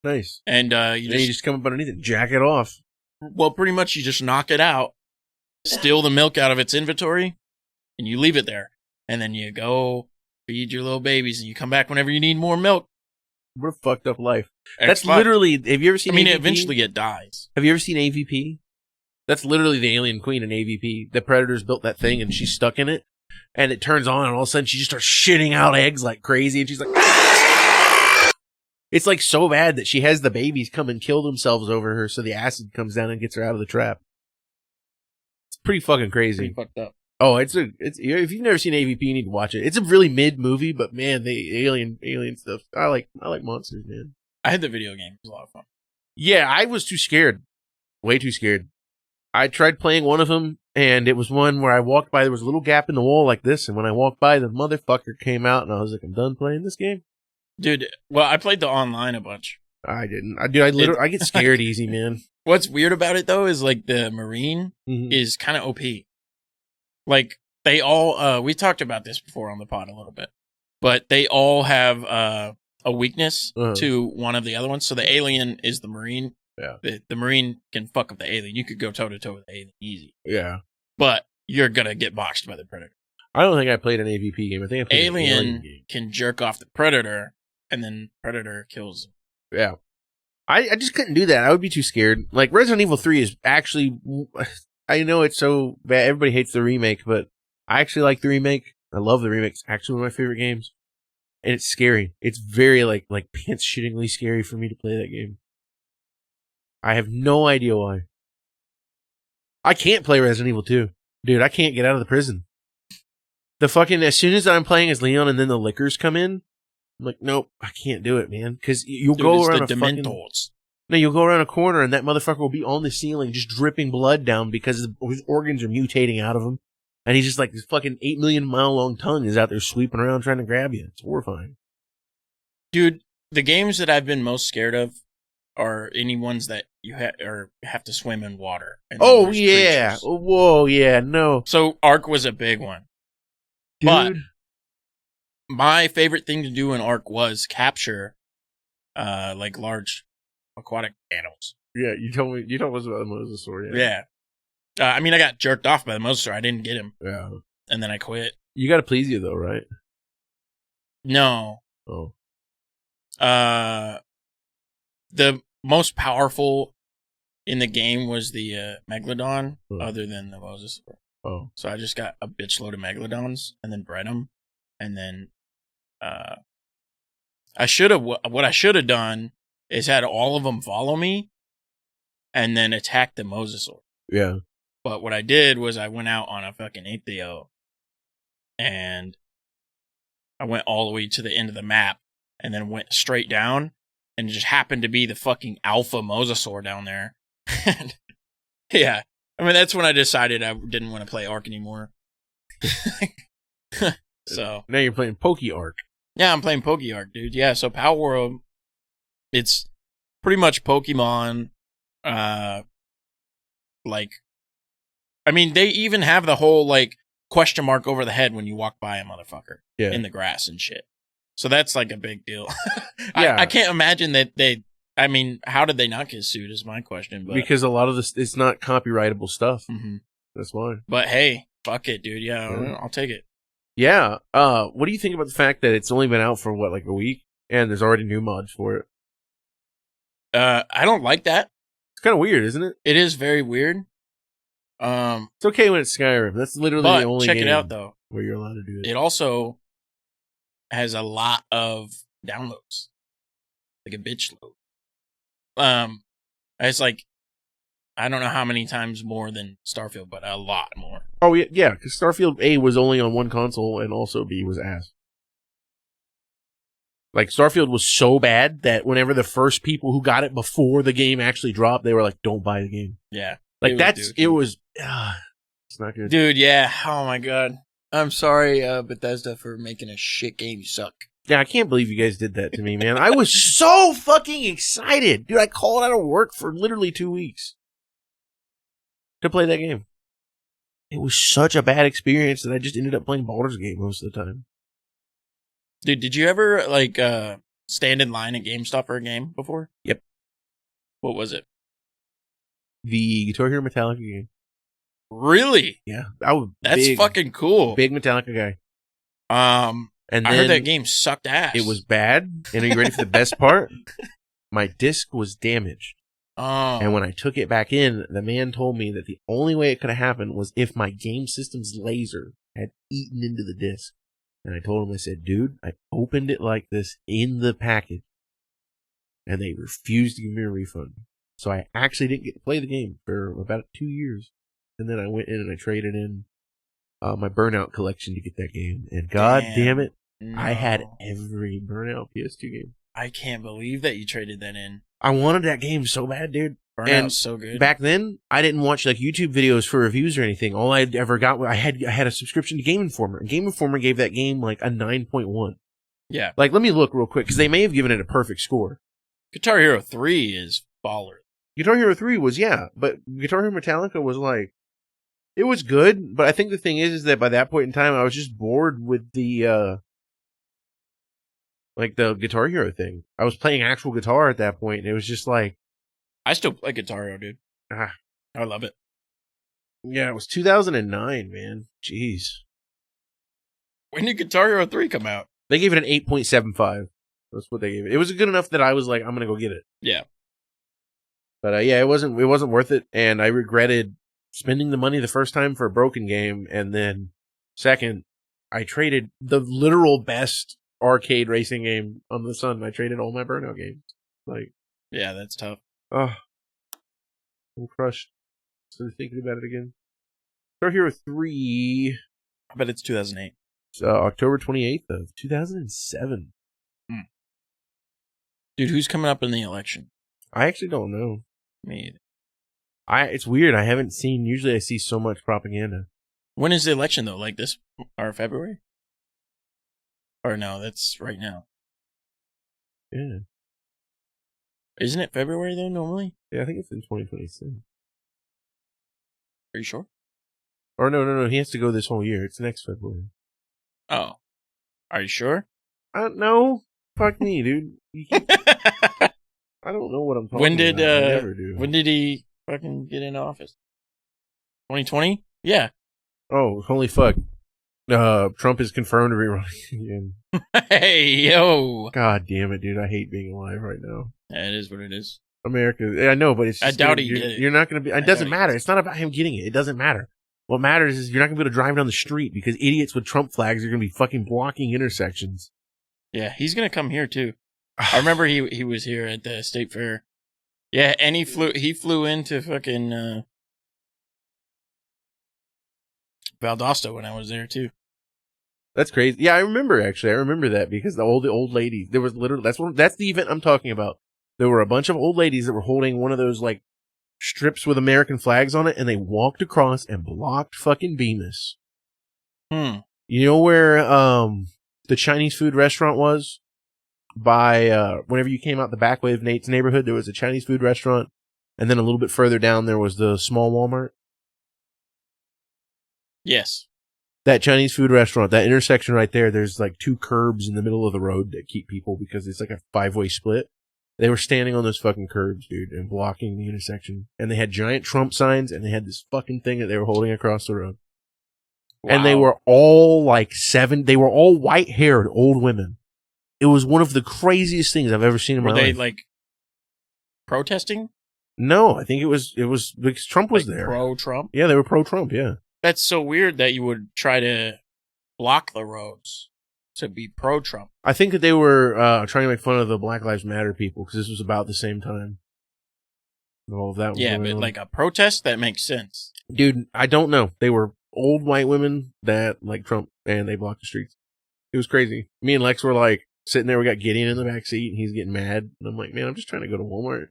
Nice. And you Then you just come up underneath it, jack it off. well, pretty much you just knock it out, steal the milk out of its inventory, and you leave it there. And then you go feed your little babies, and you come back whenever you need more milk. What a fucked up life. It's That's fun. literally. Have you ever I seen? mean, AVP? eventually it dies. Have you ever seen AVP? That's literally the alien queen in AVP. The Predators built that thing, and she's stuck in it, and it turns on, and all of a sudden she just starts shitting out eggs like crazy, and she's like, it's like so bad that she has the babies come and kill themselves over her, so the acid comes down and gets her out of the trap. It's pretty fucking crazy. Pretty fucked up. Oh, it's if you've never seen AVP, you need to watch it. It's a really mid movie, but man, the alien stuff. I like monsters, man. I had the video game. It was a lot of fun. Yeah, I was too scared. Way too scared. I tried playing one of them, and it was one where I walked by, there was a little gap in the wall like this, and when I walked by, the motherfucker came out, and I was like, I'm done playing this game. Dude, well, I played the online a bunch. I didn't. I literally, I get scared easy, man. What's weird about it, though, is like the Marine Mhm. is kind of OP. Like, they all, we talked about this before on the pod a little bit, but they all have a weakness Uh-huh. to one of the other ones. So the alien is the Marine. Yeah. The Marine can fuck up the alien. You could go toe to toe with the alien easy, Yeah. but you're going to get boxed by the Predator. I don't think I played an AVP game. I think I played an Alien game. can jerk off the Predator, and then Predator kills him. Yeah. I just couldn't do that. I would be too scared. Like, Resident Evil 3 is actually, I know it's so bad. Everybody hates the remake, but I actually like the remake. I love the remake. It's actually one of my favorite games. And it's scary. It's very, like pants shittingly scary for me to play that game. I have no idea why. I can't play Resident Evil 2. Dude, I can't get out of the prison. The fucking, as soon as I'm playing as Leon and then the lickers come in, I'm like, nope, I can't do it, man. Because you'll Dude, go it's around the a fucking... Dementors. No, you'll go around a corner and that motherfucker will be on the ceiling just dripping blood down because his organs are mutating out of him. And he's just like, this fucking 8 million mile long tongue is out there sweeping around trying to grab you. It's horrifying. Dude, the games that I've been most scared of are any ones that you have to swim in water. And then Oh, there's yeah. creatures. Whoa, yeah, no. So Ark was a big one. Dude. But my favorite thing to do in Ark was capture like large aquatic animals. Yeah, you told us about the mosasaur, Yeah. I mean, I got jerked off by the mosasaur. I didn't get him. Yeah. And then I quit. You got to please you, though, right? No. Oh. The most powerful in the game was the Megalodon, Hmm. other than the mosasaur. Oh. So I just got a bitch load of Megalodons and then bred them. And then what I should have done is had all of them follow me and then attack the mosasaur. Yeah. But what I did was I went out on a fucking Aethio and I went all the way to the end of the map and then went straight down and it just happened to be the fucking alpha mosasaur down there. And yeah. I mean, that's when I decided I didn't want to play Ark anymore. So Now you're playing Poke Arc. yeah, I'm playing PokeArk, dude. Yeah, so Power World, it's pretty much Pokemon. Like, I mean, they even have the whole like question mark over the head when you walk by a motherfucker Yeah. in the grass and shit. So that's like a big deal. Yeah. I can't imagine that I mean, how did they not get sued is my question. But, Because a lot of this, it's not copyrightable stuff. Mhm. That's why. But hey, fuck it, dude. Yeah, Yeah. I'll take it. Yeah. What do you think about the fact that it's only been out for like a week and there's already new mods for it? I don't like that. It's kind of weird, isn't it? It is very weird. It's okay when it's Skyrim. That's literally But the only check game it out though. where you're allowed to do it. It also has a lot of downloads, like a bitch load. It's like I don't know how many times more than Starfield, but a lot more. Oh yeah, because Starfield A was only on one console and also B was ass. Like Starfield was so bad that whenever the first people who got it before the game actually dropped, they were like, "Don't buy the game." Yeah, Like it was. It's not good. dude. Yeah. Oh my god. I'm sorry, Bethesda, for making a shit game. You suck. Yeah, I can't believe you guys did that to me, man. I was so fucking excited, dude. I called out of work for literally 2 weeks to play that game. It was such a bad experience that I just ended up playing Baldur's Gate most of the time. Dude, did you ever like stand in line at GameStop for a game before? Yep. What was it? The Guitar Hero Metallica game. Really? Yeah, I was That's fucking cool. big Metallica guy. And I then heard that game sucked ass. it was bad. And are you ready for the best part? My disc was damaged. Oh. And when I took it back in, the man told me that the only way it could have happened was if my game system's laser had eaten into the disc. And I told him, I said, dude, I opened it like this in the package. And they refused to give me a refund. So I actually didn't get to play the game for about 2 years. And then I went in and I traded in my Burnout collection to get that game. And god damn it, I had No. every Burnout PS2 game. I can't believe that you traded that in. I wanted that game so bad, dude. Burnout's And so good. Back then, I didn't watch like YouTube videos for reviews or anything. All I ever got, I had a subscription to Game Informer. And Game Informer gave that game like a 9.1. Yeah. Like, let me look real quick because they may have given it a perfect score. Guitar Hero 3 is baller. Guitar Hero 3 was, yeah, but Guitar Hero Metallica was like, it was good, but I think the thing is that by that point in time, I was just bored with the, like the Guitar Hero thing. I was playing actual guitar at that point, and it was just like, I still play Guitar Hero, dude. ah, I love it. yeah, it was 2009, man. Jeez. When did Guitar Hero 3 come out? They gave it an 8.75. That's what they gave it. It was good enough that I was like, I'm gonna go get it. Yeah. But yeah, it wasn't worth it, and I regretted spending the money the first time for a broken game, and then second, I traded the literal best arcade racing game on the sun. I traded all my Burnout games. Like, Yeah, that's tough. oh, I'm crushed. So thinking about it again. Guitar Hero 3, I bet it's 2008. October 28th of 2007. Dude, who's coming up in the election? I actually don't know. Me either. It's weird. I haven't seen. Usually, I see so much propaganda. When is the election, though? Like this? Or February? Or no, that's right now. Yeah, Isn't it February, though, normally? yeah. I think it's in 2026. Are you sure? Or no. He has to go this whole year. It's next February. Oh. Are you sure? I don't know. Fuck me, dude. I don't know what I'm talking When did, about. I never do. When did he fucking get in office? 2020? Yeah. Oh, holy fuck. Trump is confirmed to be running again. Hey, yo. God damn it, dude. I hate being alive right now. Yeah, it is what it is. America. I know, but it's I just, doubt dude, he you're, did it. you're not going to be. It I doesn't doubt he matter. did. It's not about him getting it. It doesn't matter. What matters is you're not going to be able to drive down the street because idiots with Trump flags are going to be fucking blocking intersections. Yeah, he's gonna come here too. I remember he was here at the state fair. Yeah, and he flew into fucking Valdosta when I was there too. That's crazy. Yeah, I remember actually. I remember that because the old ladies. There was literally that's the event I'm talking about. There were a bunch of old ladies that were holding one of those like strips with American flags on it, and they walked across and blocked fucking Bemis. You know where the Chinese food restaurant was? By whenever you came out the back way of Nate's neighborhood, there was a Chinese food restaurant, and then a little bit further down there was the small Walmart. Yes. that Chinese food restaurant, that intersection right there, there's like 2 curbs in the middle of the road that keep people because it's like a 5-way split. They were standing on those fucking curbs, dude, and blocking the intersection. And they had giant Trump signs, and they had this fucking thing that they were holding across the road. Wow. And they were all like they were all white-haired old women. It was one of the craziest things I've ever seen in my Were they life. like protesting? No, I think it was because Trump was Like there. pro-Trump? Yeah, they were pro-Trump, yeah. That's so weird that you would try to block the roads to be pro-Trump. I think that they were trying to make fun of the Black Lives Matter people because this was about the same time. All of that was Yeah, going but on. like a protest, that makes sense. Dude, I don't know. They were old white women that like Trump, and they blocked the streets. It was crazy. Me and Lex were like sitting there. We got Gideon in the back seat, and he's getting mad. And I'm like, man, I'm just trying to go to Walmart.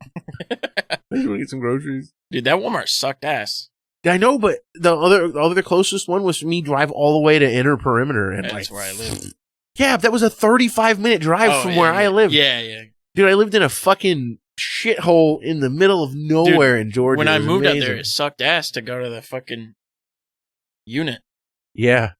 I just want to get some groceries. Dude, that Walmart sucked ass. I know, but the other closest one was for me drive all the way to Inner Perimeter, and That's like, where I live. yeah, that was a 35-minute drive Oh, from yeah, where yeah. I live. Yeah, yeah. Dude, I lived in a fucking shithole in the middle of nowhere in Georgia. When It I was moved out amazing. there, it sucked ass to go to the fucking unit Yeah.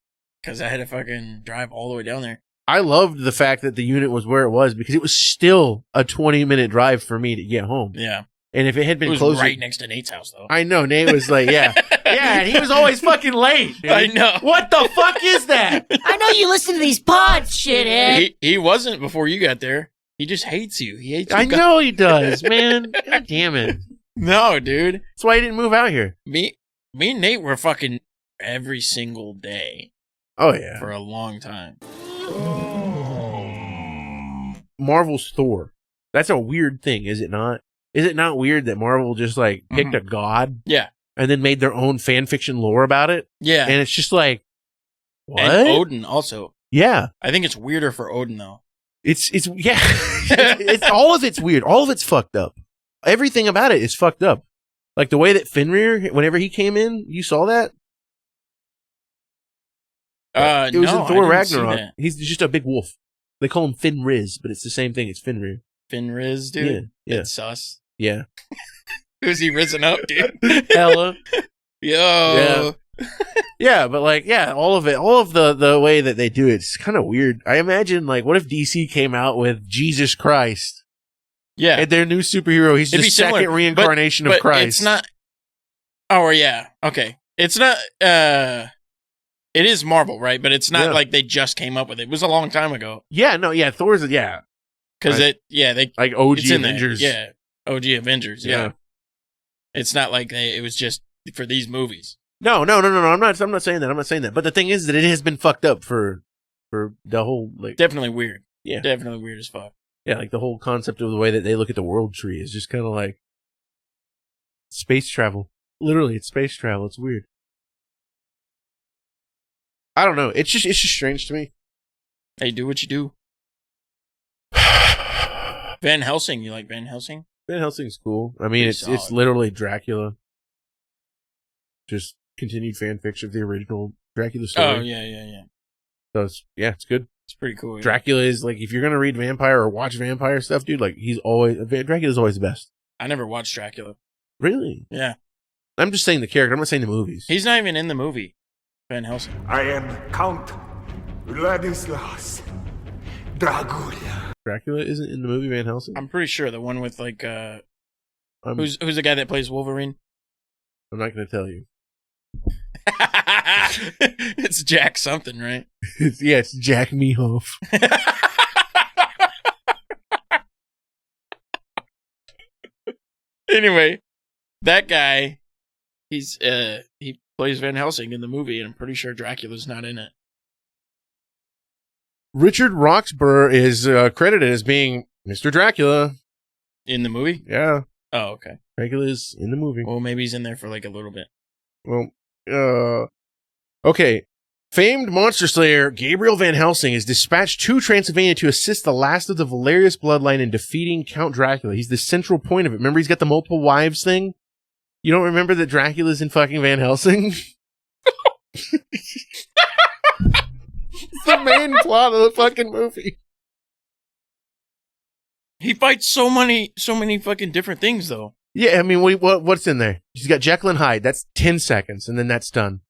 because I had to fucking drive all the way down there. I loved the fact that the unit was where it was because it was still a 20-minute drive for me to get home. Yeah. And if it had It been was closer, right next to Nate's house, though. I know Nate was like, yeah, yeah, and he was always fucking late. dude. I know. What the fuck is that? I know you listen to these pods, shithead. He wasn't before you got there. He just hates you. He hates you. I know he does, man. God damn it. No, dude. That's why he didn't move out here. Me and Nate were fucking every single day Oh yeah. for a long time. Marvel's Thor. That's a weird thing, is it not? Is it not weird that Marvel just like picked a god Yeah. and then made their own fan fiction lore about it? Yeah. And it's just like, what? And Odin also. Yeah. I think it's weirder for Odin, though. It's yeah. it's all of it's weird. All of it's fucked up. Everything about it is fucked up. Like the way that Fenrir, whenever he came in, you saw that? It was no, in Thor I didn't see Ragnarok. that. He's just a big wolf. They call him Fenris, but it's the same thing. It's Fenrir. Fenris, dude. Yeah. That's sus. Yeah. Who's he risen up, dude? Hella. Yo. Yeah, but like, yeah, all of it, all of the way that they do it's kind of weird. I imagine, like, what if DC came out with Jesus Christ? Yeah. And their new superhero, he's It'd the be similar, second reincarnation but of Christ. It's not. Oh, yeah. Okay. It's not. It is Marvel, right? But it's not Yeah. like they just came up with it. It was a long time ago. Yeah, no, yeah, Thor's, yeah, Because Right. they like OG it's in Avengers. there. Yeah. OG Avengers. Yeah. Yeah. It's not like it was just for these movies. No. I'm not saying that. I'm not saying that. But the thing is that it has been fucked up for the whole, like, Definitely weird. Yeah. Definitely weird as fuck. yeah, like the whole concept of the way that they look at the world tree is just kind of like space travel. Literally, it's space travel. It's weird. I don't know. It's just strange to me. Hey, do what you do. Van Helsing. You like Van Helsing? Van Helsing's cool. I mean, Pretty it's solid. literally Dracula. Just continued fan fiction of the original Dracula story. Oh, yeah. So it's good. It's pretty cool. Yeah. Dracula is like, if you're gonna read vampire or watch vampire stuff, dude, like Dracula's always the best. I never watched Dracula. Really? Yeah. I'm just saying the character. I'm not saying the movies. He's not even in the movie. Van Helsing. I am Count Vladislaus Dracula. Dracula isn't in the movie Van Helsing. I'm pretty sure the one with like I'm who's the guy that plays Wolverine? not gonna tell you. It's Jack something, right? It's Jack Mehoff. Anyway, that guy, he plays Van Helsing in the movie, and I'm pretty sure Dracula's not in it. Richard Roxburgh is credited as being Mr. Dracula. In the movie? Yeah, Oh, okay. Dracula is in the movie. Well, maybe he's in there for like a little bit. Well, okay. Famed monster slayer Gabriel Van Helsing is dispatched to Transylvania to assist the last of the Valerius bloodline in defeating Count Dracula. He's the central point of it. Remember, he's got the multiple wives thing? You don't remember that Dracula's in fucking Van Helsing? It's the main plot of the fucking movie. He fights so many fucking different things, though. Yeah, I mean, what's in there? He's got Jekyll and Hyde. That's 10 seconds, and then that's done.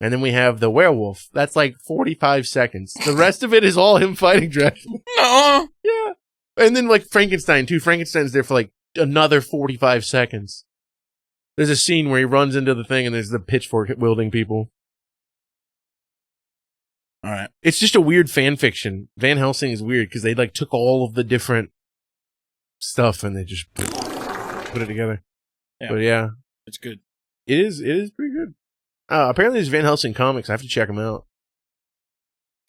And then we have the werewolf. That's like 45 seconds. The rest of it is all him fighting Dracula. No. Yeah. And then like Frankenstein too. Frankenstein's there for like another 45 seconds. There's a scene where he runs into the thing and there's the pitchfork wielding people. All right. It's just a weird fan fiction. Van Helsing is weird because they like took all of the different stuff and they just put it together. Yeah. But yeah, It's good. it is pretty good. Apparently there's Van Helsing comics. I have to check them out.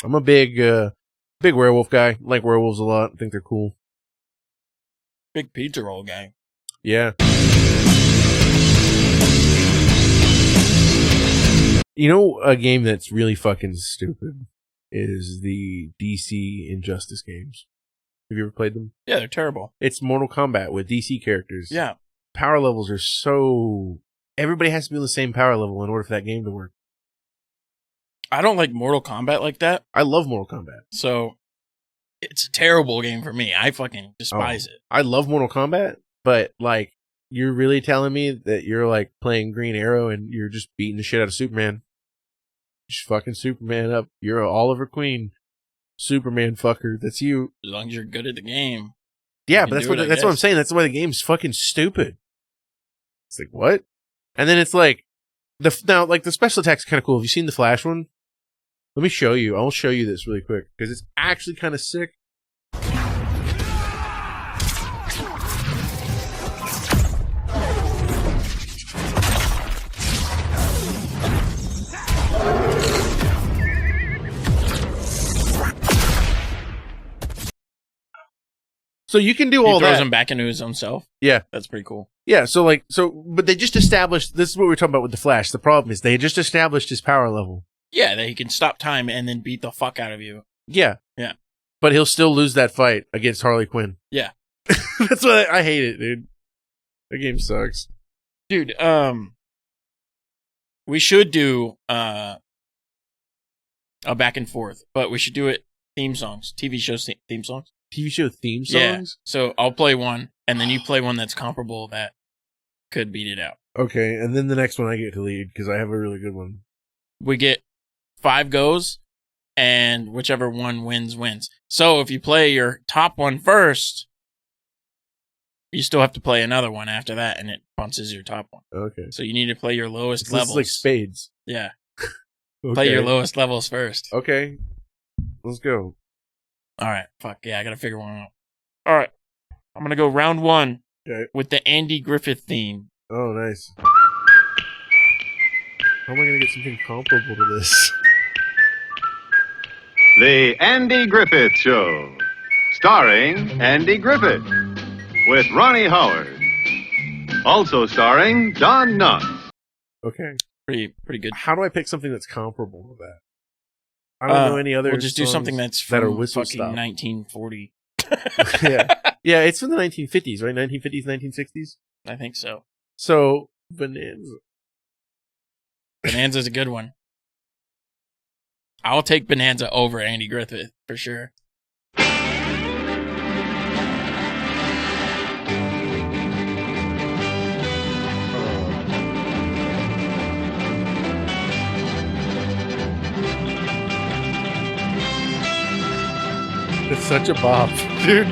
I'm a big werewolf guy. Like werewolves a lot. I think they're cool. Big pizza roll gang. Yeah. You know, a game that's really fucking stupid is the DC Injustice games. Have you ever played them? Yeah, they're terrible. It's Mortal Kombat with DC characters. Yeah. Power levels are so... Everybody has to be on the same power level in order for that game to work. I don't like Mortal Kombat like that. I love Mortal Kombat. So it's a terrible game for me. I fucking despise it. I love Mortal Kombat, but like, you're really telling me that you're like playing Green Arrow and you're just beating the shit out of Superman? Just fucking Superman up. You're a Oliver Queen Superman fucker. That's you. As long as you're good at the game. Yeah, You but can do it, I that's what I'm guess. saying. That's why the game's fucking stupid. It's like, what? And then it's like, the special attack's kind of cool. Have you seen the Flash one? Let me show you. I'll show you this really quick because it's actually kind of sick. So you can do He all throws that. him back into his own self. Yeah. That's pretty cool. Yeah, but they just established, this is what we were talking about with the Flash. The problem is they just established his power level. Yeah, that he can stop time and then beat the fuck out of you. Yeah. Yeah. But he'll still lose that fight against Harley Quinn. Yeah. That's what I hate it, dude. That game sucks. Dude, we should do a back and forth, but we should do it theme songs, TV show theme songs. TV show theme Yeah. songs? So I'll play one, and then you play one that's comparable that could beat it out. Okay, and then the next one I get to lead because I have a really good one. We get 5 goes, and whichever one wins, wins. So if you play your top one first, you still have to play another one after that, and it bounces your top one. Okay. So you need to play your lowest This levels. is like spades. Yeah. Okay. Play your lowest levels first. Okay. Let's go. All right. Fuck yeah, I gotta figure one out. All right. I'm gonna go round 1 Okay. with the Andy Griffith theme. Oh, nice. How am I going to get something comparable to this? The Andy Griffith Show, starring Andy Griffith, with Ronnie Howard. Also starring Don Knotts. Okay. Pretty good. How do I pick something that's comparable to that? I don't know any other We'll just do something that's that are from whistle fucking stop. 1940. Yeah. Yeah, it's from the 1950s, right? 1950s, 1960s? I think so. So, Bonanza. Bonanza's a good one. I'll take Bonanza over Andy Griffith for sure. It's such a bop, dude.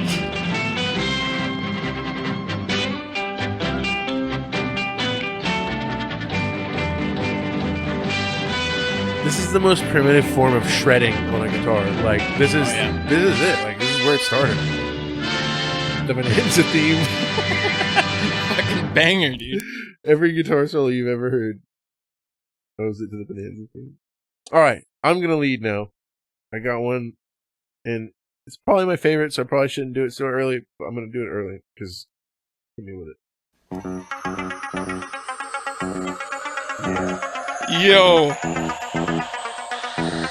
This is the most primitive form of shredding on a guitar. Like, this is it. Like, this is where it started. The Bonanza theme. Fucking banger, dude. Every guitar solo you've ever heard owes it to the Bonanza theme. Alright, I'm gonna lead now. I got one, and it's probably my favorite, so I probably shouldn't do it so early, but I'm gonna do it early, because hit me with it. Yo.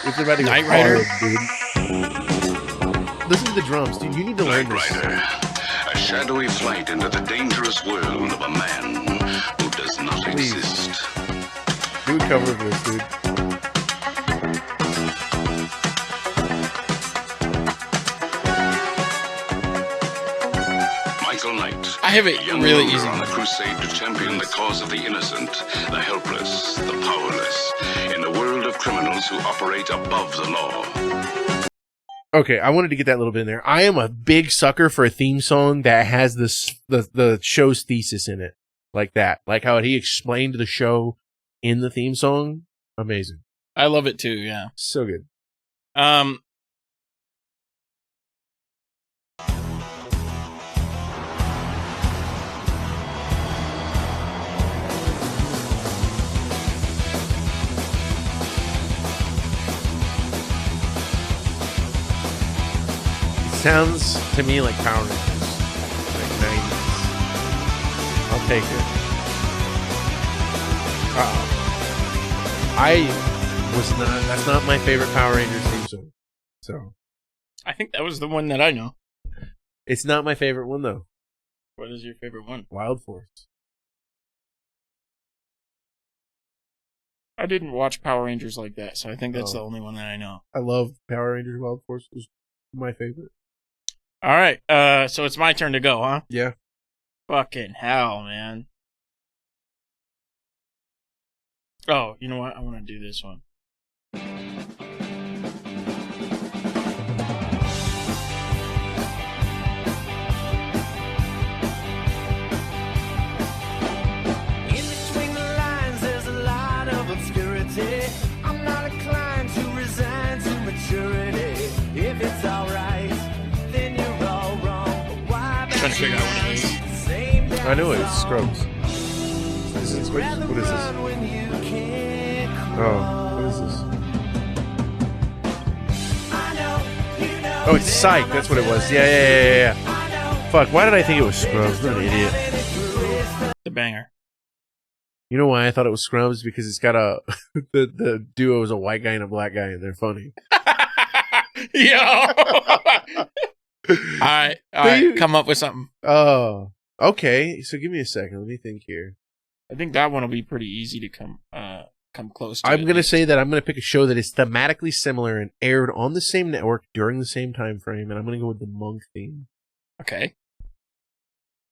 It's about to go Knight Rider? hard, dude. Listen to the drums, dude. You need to learn Knight this. Rider, a shadowy flight into the dangerous world of a man who does not Please. exist. Do a cover of this, dude. Michael Knight. I have it young really ruler easy. on a crusade to champion the cause of the innocent, the helpless, the powerless, in the world those who operate above the law. Okay, I wanted to get that little bit in there. I am a big sucker for a theme song that has the show's thesis in it. Like that. Like how he explained the show in the theme song. Amazing. I love it too, yeah. So good. Sounds to me like Power Rangers. Like 90s. I'll take it. That's not my favorite Power Rangers theme song. So. I think that was the one that I know. It's not my favorite one, though. What is your favorite one? Wild Force. I didn't watch Power Rangers like that, so I think that's the only one that I know. I love Power Rangers Wild Force. It was my favorite. All right, so it's my turn to go, huh? Yeah. Fucking hell, man. Oh, you know what? I want to do this one. In between the lines, there's a lot of obscurity. I'm not inclined to resign to maturity. If it's alright, then you're all wrong. Why Trying to figure out what it is. I know it. It's Scrubs. What is this? Oh, what is this? Oh, it's Psych. That's what it was. Yeah. Fuck, why did I think it was Scrubs? What an idiot. The banger. You know why I thought it was Scrubs? Because it's got the duo is a white guy and a black guy, and they're funny. Yo! All right. Come up with something. Oh, okay. So give me a second. Let me think here. I think that one will be pretty easy to come close to. I'm going to say that I'm going to pick a show that is thematically similar and aired on the same network during the same time frame, and I'm going to go with the Monk theme. Okay.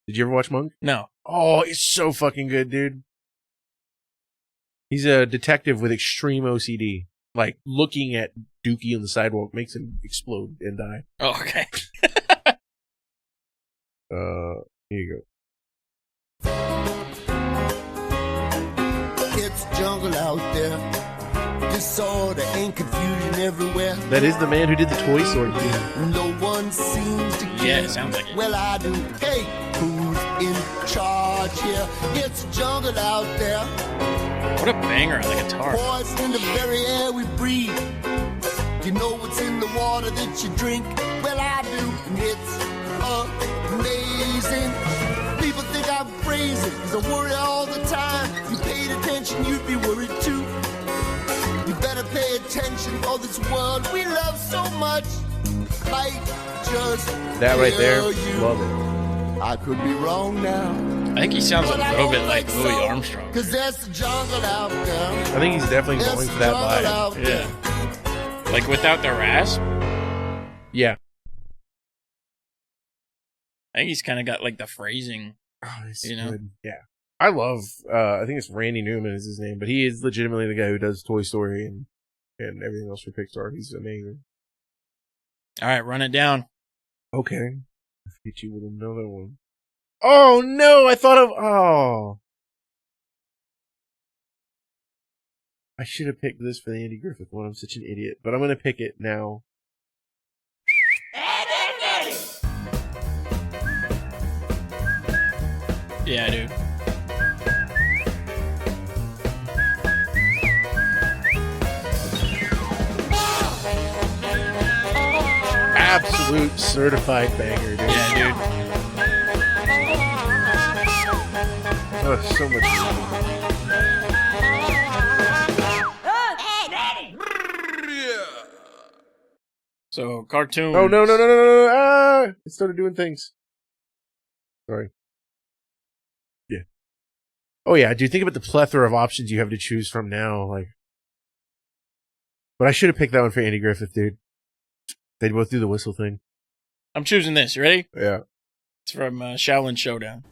Did you ever watch Monk? No. Oh, it's so fucking good, dude. He's a detective with extreme OCD. Like, looking at Dookie on the sidewalk makes him explode and die. Oh, okay. Here you go. It's jungle out there. Disorder and confusion everywhere. That is the man who did the Toy Story theme. No one seems to care. Yeah, it sounds like it. Well, I do. Hey, who's in charge here? It's jungle out there. What a banger on the guitar. Poison in the very air we breathe. You know what's in the water that you drink? Well, I do. And it's amazing. People think I'm crazy because I worry all the time. If you paid attention, you'd be worried too. You better pay attention for this world we love so much. Might just That right there, you. love it. I could be wrong now. I think he sounds a little bit like Louis Armstrong. Cause there's the jungle out there. I think he's definitely going for that vibe. Yeah. Like without the rasp? Yeah. I think he's kind of got like the phrasing. Oh, it's You know? good. Yeah. I love, I think it's Randy Newman is his name, but he is legitimately the guy who does Toy Story and everything else for Pixar. He's amazing. All right, run it down. Okay. Let's hit you with another one. Oh, no! I thought of... Oh. I should have picked this for the Andy Griffith one. I'm such an idiot. But I'm going to pick it now. Yeah, dude. Absolute certified banger, dude. Yeah, dude. Oh, so much fun. So, cartoons. Oh, no. Ah! It started doing things. Sorry. Yeah. Oh, yeah, dude, think about the plethora of options you have to choose from now. Like, but I should have picked that one for Andy Griffith, dude. They both do the whistle thing. I'm choosing this. You ready? Yeah. It's from Shaolin Showdown.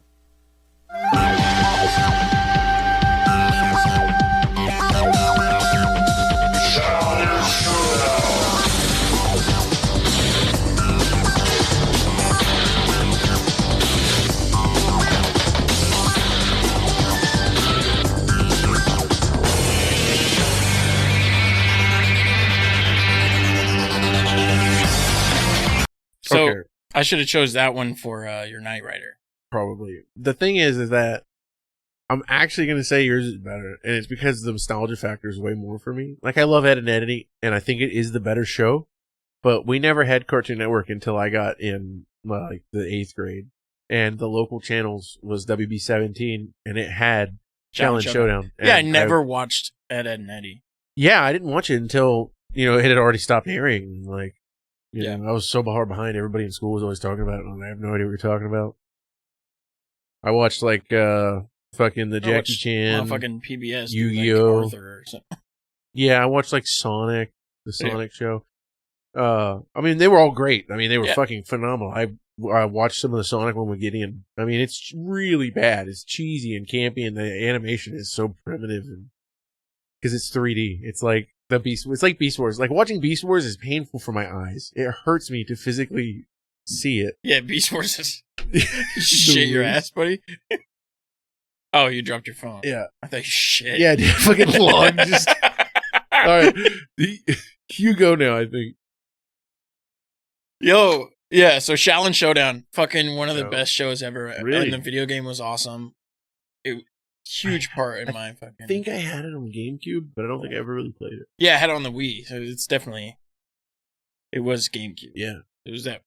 So Okay. I should have chose that one for your Knight Rider. Probably. The thing is that I'm actually going to say yours is better, and it's because the nostalgia factor is way more for me. Like, I love Ed and Eddie, and I think it is the better show, but we never had Cartoon Network until I got in, like, the 8th grade, and the local channels was WB17, and it had Challenge Showdown. Yeah, I And never watched Ed, and Eddie. Yeah, I didn't watch it until, it had already stopped airing. Like, Yeah. I was so far behind. Everybody in school was always talking about it, and I have no idea what you're talking about. I watched, like, fucking the Jackie Chan. Fucking PBS. Yu-Gi-Oh. Like Arthur or something. Yeah, I watched, like, Sonic, the Sonic show. I mean, they were all great. I mean, they were fucking phenomenal. I watched some of the Sonic one with Gideon. I mean, it's really bad. It's cheesy and campy, and the animation is so primitive, and because it's 3D. It's like it's like Beast Wars. Like, watching Beast Wars is painful for my eyes. It hurts me to physically see it. Yeah, Beast Wars is shit your ass, buddy. Oh, you dropped your phone. Yeah. I thought you shit. Yeah, dude, fucking log. Just all right. You go now, I think. Yo, yeah, so Challenge Showdown, fucking one of the Yo. best shows ever. Really? And the video game was awesome. Huge part in my fucking... I think I had it on GameCube, but I don't think I ever really played it. Yeah, I had it on the Wii, so it's definitely... It was GameCube. Yeah. It was that...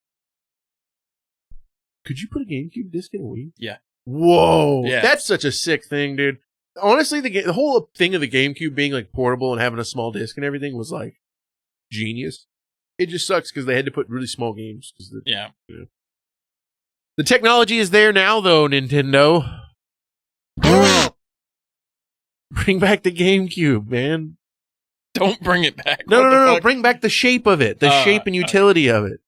Could you put a GameCube disc in a Wii? Yeah. Whoa. Yeah. That's such a sick thing, dude. Honestly, the whole thing of the GameCube being, like, portable and having a small disc and everything was, like, genius. It just sucks because they had to put really small games. Yeah. The technology is there now, though, Nintendo. Bring back the GameCube, man. Don't bring it back. No, What the no. fuck? Bring back the shape of it. The shape and utility of it.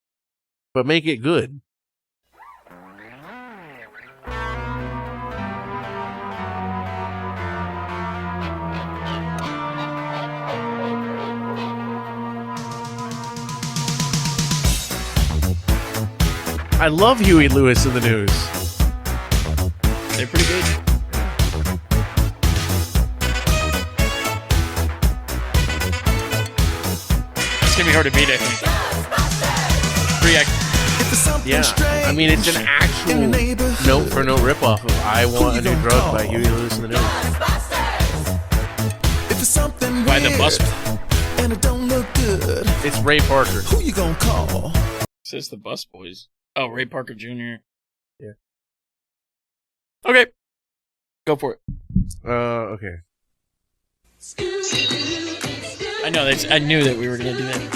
But make it good. I love Huey Lewis in the News. They're pretty good. It's gonna be hard to beat, I think. Yeah, I mean, it's an actual note-for-note ripoff of I Want a New Drug by Huey Lewis in the News. By the Bus. And it don't look good. It's Ray Parker. Who you gonna call? It says the Bus Boys. Oh, Ray Parker Jr. Yeah. Okay. Go for it. Okay. I know, I knew that we were going to do that.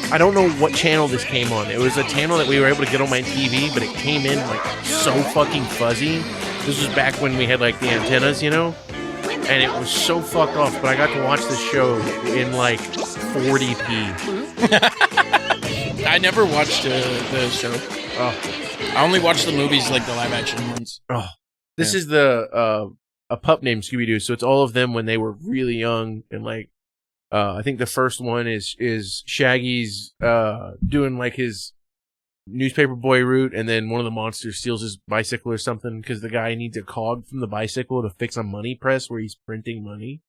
I don't know what channel this came on. It was a channel that we were able to get on my TV, but it came in like so fucking fuzzy. This was back when we had like the antennas, and it was so fucked off. But I got to watch this show in like 40p. I never watched the show. Oh, I only watched the movies, like the live action ones. oh, this is the a pup named Scooby Doo. So it's all of them when they were really young, and like I think the first one is Shaggy's doing like his newspaper boy route, and then one of the monsters steals his bicycle or something because the guy needs a cog from the bicycle to fix a money press where he's printing money.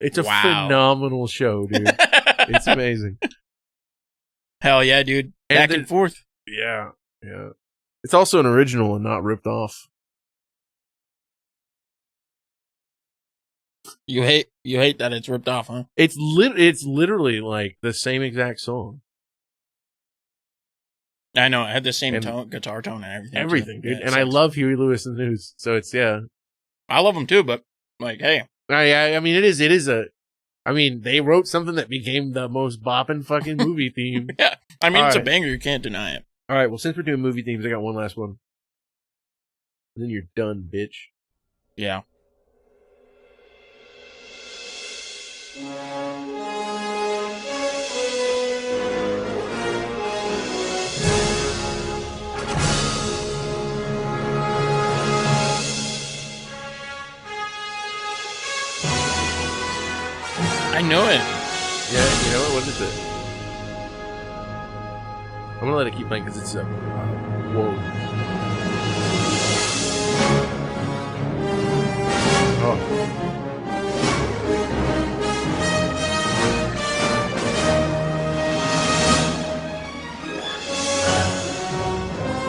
It's a phenomenal show, dude. It's amazing. Hell yeah, dude. Back and forth. Yeah. It's also an original and not ripped off. You hate that it's ripped off, huh? It's literally like the same exact song. I know. It had the same guitar tone and everything. Everything, dude. Yeah, and I love Huey Lewis in the News. So it's, yeah. I love him too, but like, hey. I mean, it is I mean, they wrote something that became the most bopping fucking movie theme. Yeah. I mean, All it's right. a banger. You can't deny it. All right. Well, since we're doing movie themes, I got one last one. And then you're done, bitch. Yeah. I know it. Yeah, you know it? What is it? I'm gonna let it keep playing because it's whoa. Oh.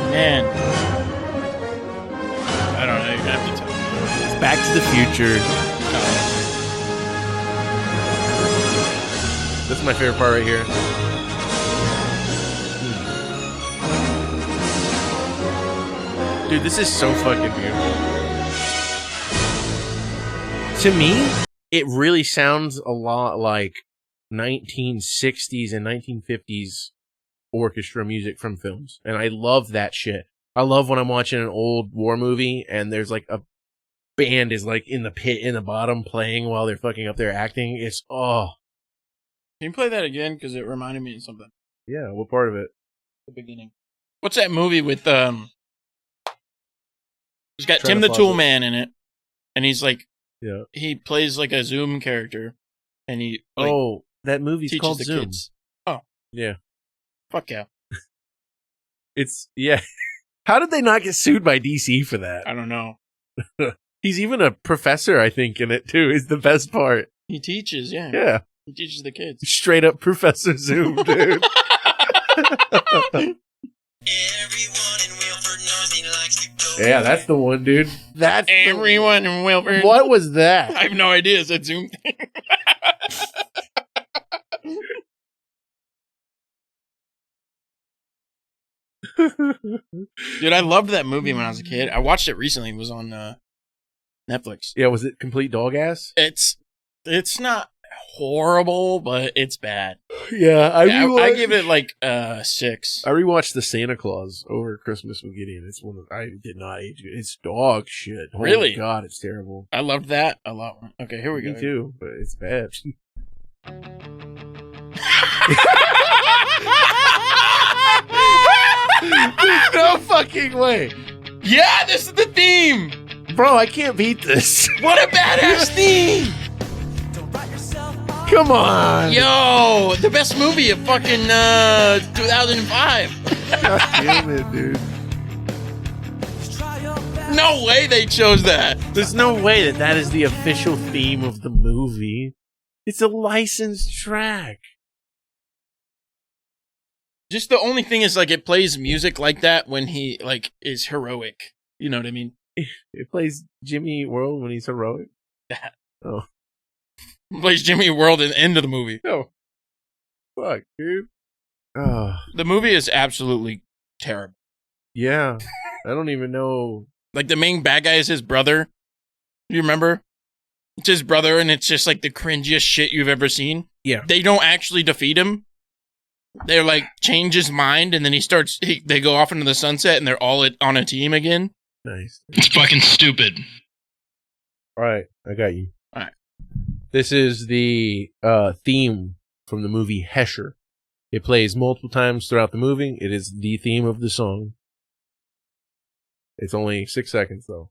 Man. I don't know. You're going to have to tell me. It's Back to the Future. This is my favorite part right here. Dude, this is so fucking beautiful. To me, it really sounds a lot like 1960s and 1950s orchestra music from films. And I love that shit. I love when I'm watching an old war movie and there's like a band is like in the pit in the bottom playing while they're fucking up there acting. It's, oh. Can you play that again? Because it reminded me of something. Yeah, what part of it? The beginning. What's that movie with, it's got Trying Tim to the pause Tool it. Man in it. And he's like, Yeah. he plays like a Zoom character. And he, like, Oh, that movie's teaches called the Zoom. kids. Oh. Yeah. Fuck yeah. It's, yeah. How did they not get sued by DC for that? I don't know. He's even a professor, I think, in it too, is the best part. He teaches, yeah. Yeah. He teaches the kids. Straight up Professor Zoom, dude. Yeah, that's the one, dude. That's Everyone in Wilford. What was that? I have no idea. It's that Zoom thing. Dude, I loved that movie when I was a kid. I watched it recently. It was on Netflix. Yeah, was it complete dog ass? It's not horrible, but it's bad. Yeah, I give it like 6. I rewatched The Santa Claus over Christmas with Gideon. It's one of, I did not age it. It's dog shit. Holy Really? God, it's terrible. I loved that a lot. Okay, here we go. Me too, but it's bad. There's no fucking way. Yeah, this is the theme. Bro, I can't beat this. What a badass theme. Come on. Yo, the best movie of fucking 2005. God damn it, dude. No way they chose that. There's no way that that is the official theme of the movie. It's a licensed track. Just the only thing is, like, it plays music like that when he, like, is heroic. You know what I mean? It plays Jimmy Eat World when he's heroic. Oh. It plays Jimmy World at the end of the movie. Oh. Fuck, dude. Oh. The movie is absolutely terrible. Yeah. I don't even know. Like, the main bad guy is his brother. You remember? It's his brother, and it's just, like, the cringiest shit you've ever seen. Yeah. They don't actually defeat him. They're, like, change his mind, and then they go off into the sunset, and they're all on a team again. Nice. It's fucking stupid. All right. I got you. All right. This is the theme from the movie Hesher. It plays multiple times throughout the movie. It is the theme of the song. It's only 6 seconds, though.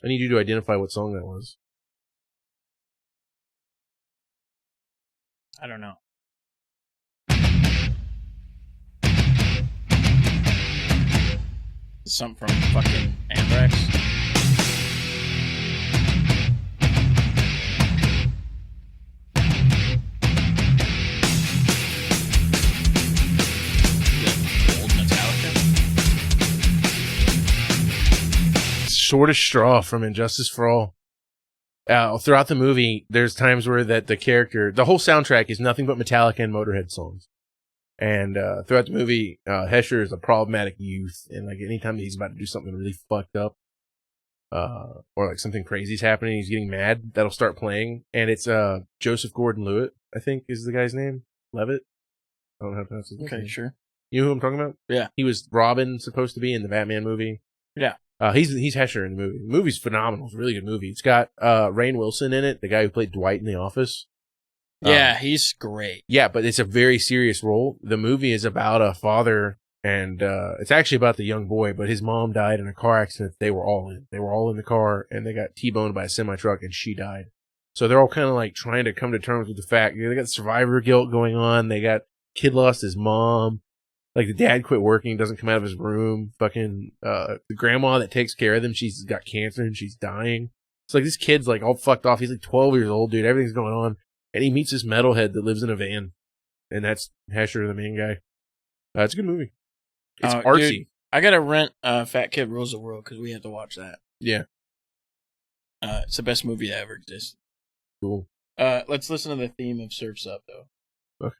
I need you to identify what song that was. I don't know. Something from fucking Anthrax. Old Metallica. Shortest Straw from Injustice for All. Throughout the movie, there's times where the whole soundtrack is nothing but Metallica and Motorhead songs. And throughout the movie, Hesher is a problematic youth, and like anytime he's about to do something really fucked up, or like something crazy's happening, he's getting mad, that'll start playing. And it's Joseph Gordon-Levitt, I think is the guy's name. Levitt? I don't know how to pronounce his name. Okay, sure. You know who I'm talking about? Yeah. He was Robin, supposed to be, in the Batman movie. Yeah. He's Hesher in the movie. The movie's phenomenal. It's a really good movie. It's got Rainn Wilson in it, the guy who played Dwight in The Office. Yeah, he's great. Yeah, but it's a very serious role. The movie is about a father, and it's actually about the young boy, but his mom died in a car accident they were all in. They were all in the car, and they got T-boned by a semi-truck, and she died. So they're all kind of like trying to come to terms with the fact, they got survivor guilt going on. They got kid lost his mom. Like the dad quit working, doesn't come out of his room. Fucking, the grandma that takes care of them, she's got cancer and she's dying. It's like this kid's like all fucked off. He's like 12 years old, dude. Everything's going on. And he meets this metalhead that lives in a van. And that's Hesher, the main guy. It's a good movie. It's artsy. Dude, I gotta rent Fat Kid Rules the World because we have to watch that. Yeah. It's the best movie that ever existed. Cool. Let's listen to the theme of Surf's Up, though. Okay.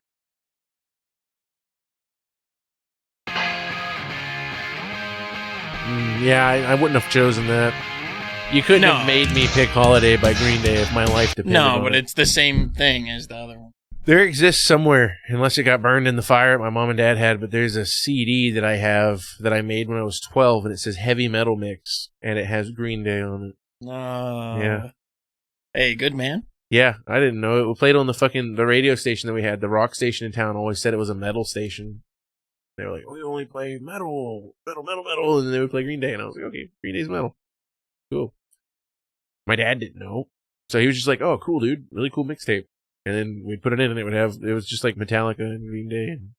Yeah, I wouldn't have chosen that. You couldn't have made me pick Holiday by Green Day if my life depended on it. No, but it's the same thing as the other one. There exists somewhere, unless it got burned in the fire my mom and dad had, but there's a CD that I have that I made when I was 12, and it says Heavy Metal Mix, and it has Green Day on it. No. Yeah. Hey, good man. Yeah, I didn't know it. We played on the radio station that we had. The rock station in town always said it was a metal station. They were like, we only play metal, and then they would play Green Day, and I was like, okay, Green Day's metal. Cool. My dad didn't know, so he was just like, oh, cool, dude, really cool mixtape. And then we'd put it in, and it was just like Metallica and Green Day, and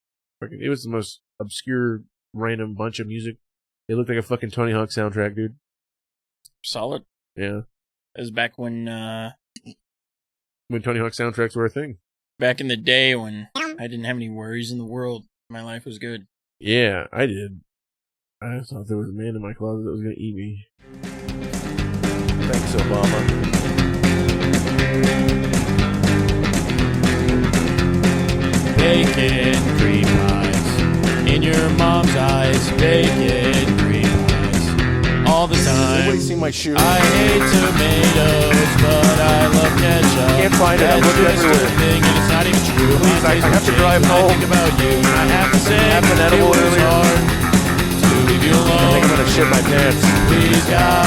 it was the most obscure, random bunch of music. It looked like a fucking Tony Hawk soundtrack, dude. Solid. Yeah. It was back when Tony Hawk soundtracks were a thing. Back in the day when I didn't have any worries in the world. My life was good. Yeah, I did. I thought there was a man in my closet that was going to eat me. Thanks, Obama. Bacon cream pies in your mom's eyes. Bacon cream pies all the time. Anybody see my shoe? I hate tomatoes, but I love ketchup. Can't find it. I looked everywhere. Thing, and it's not even true. Please, I have to drive home. I think about you, and I have to say I have an edible it was earlier. hard to leave you alone. I think I'm gonna shit my pants. Please, God.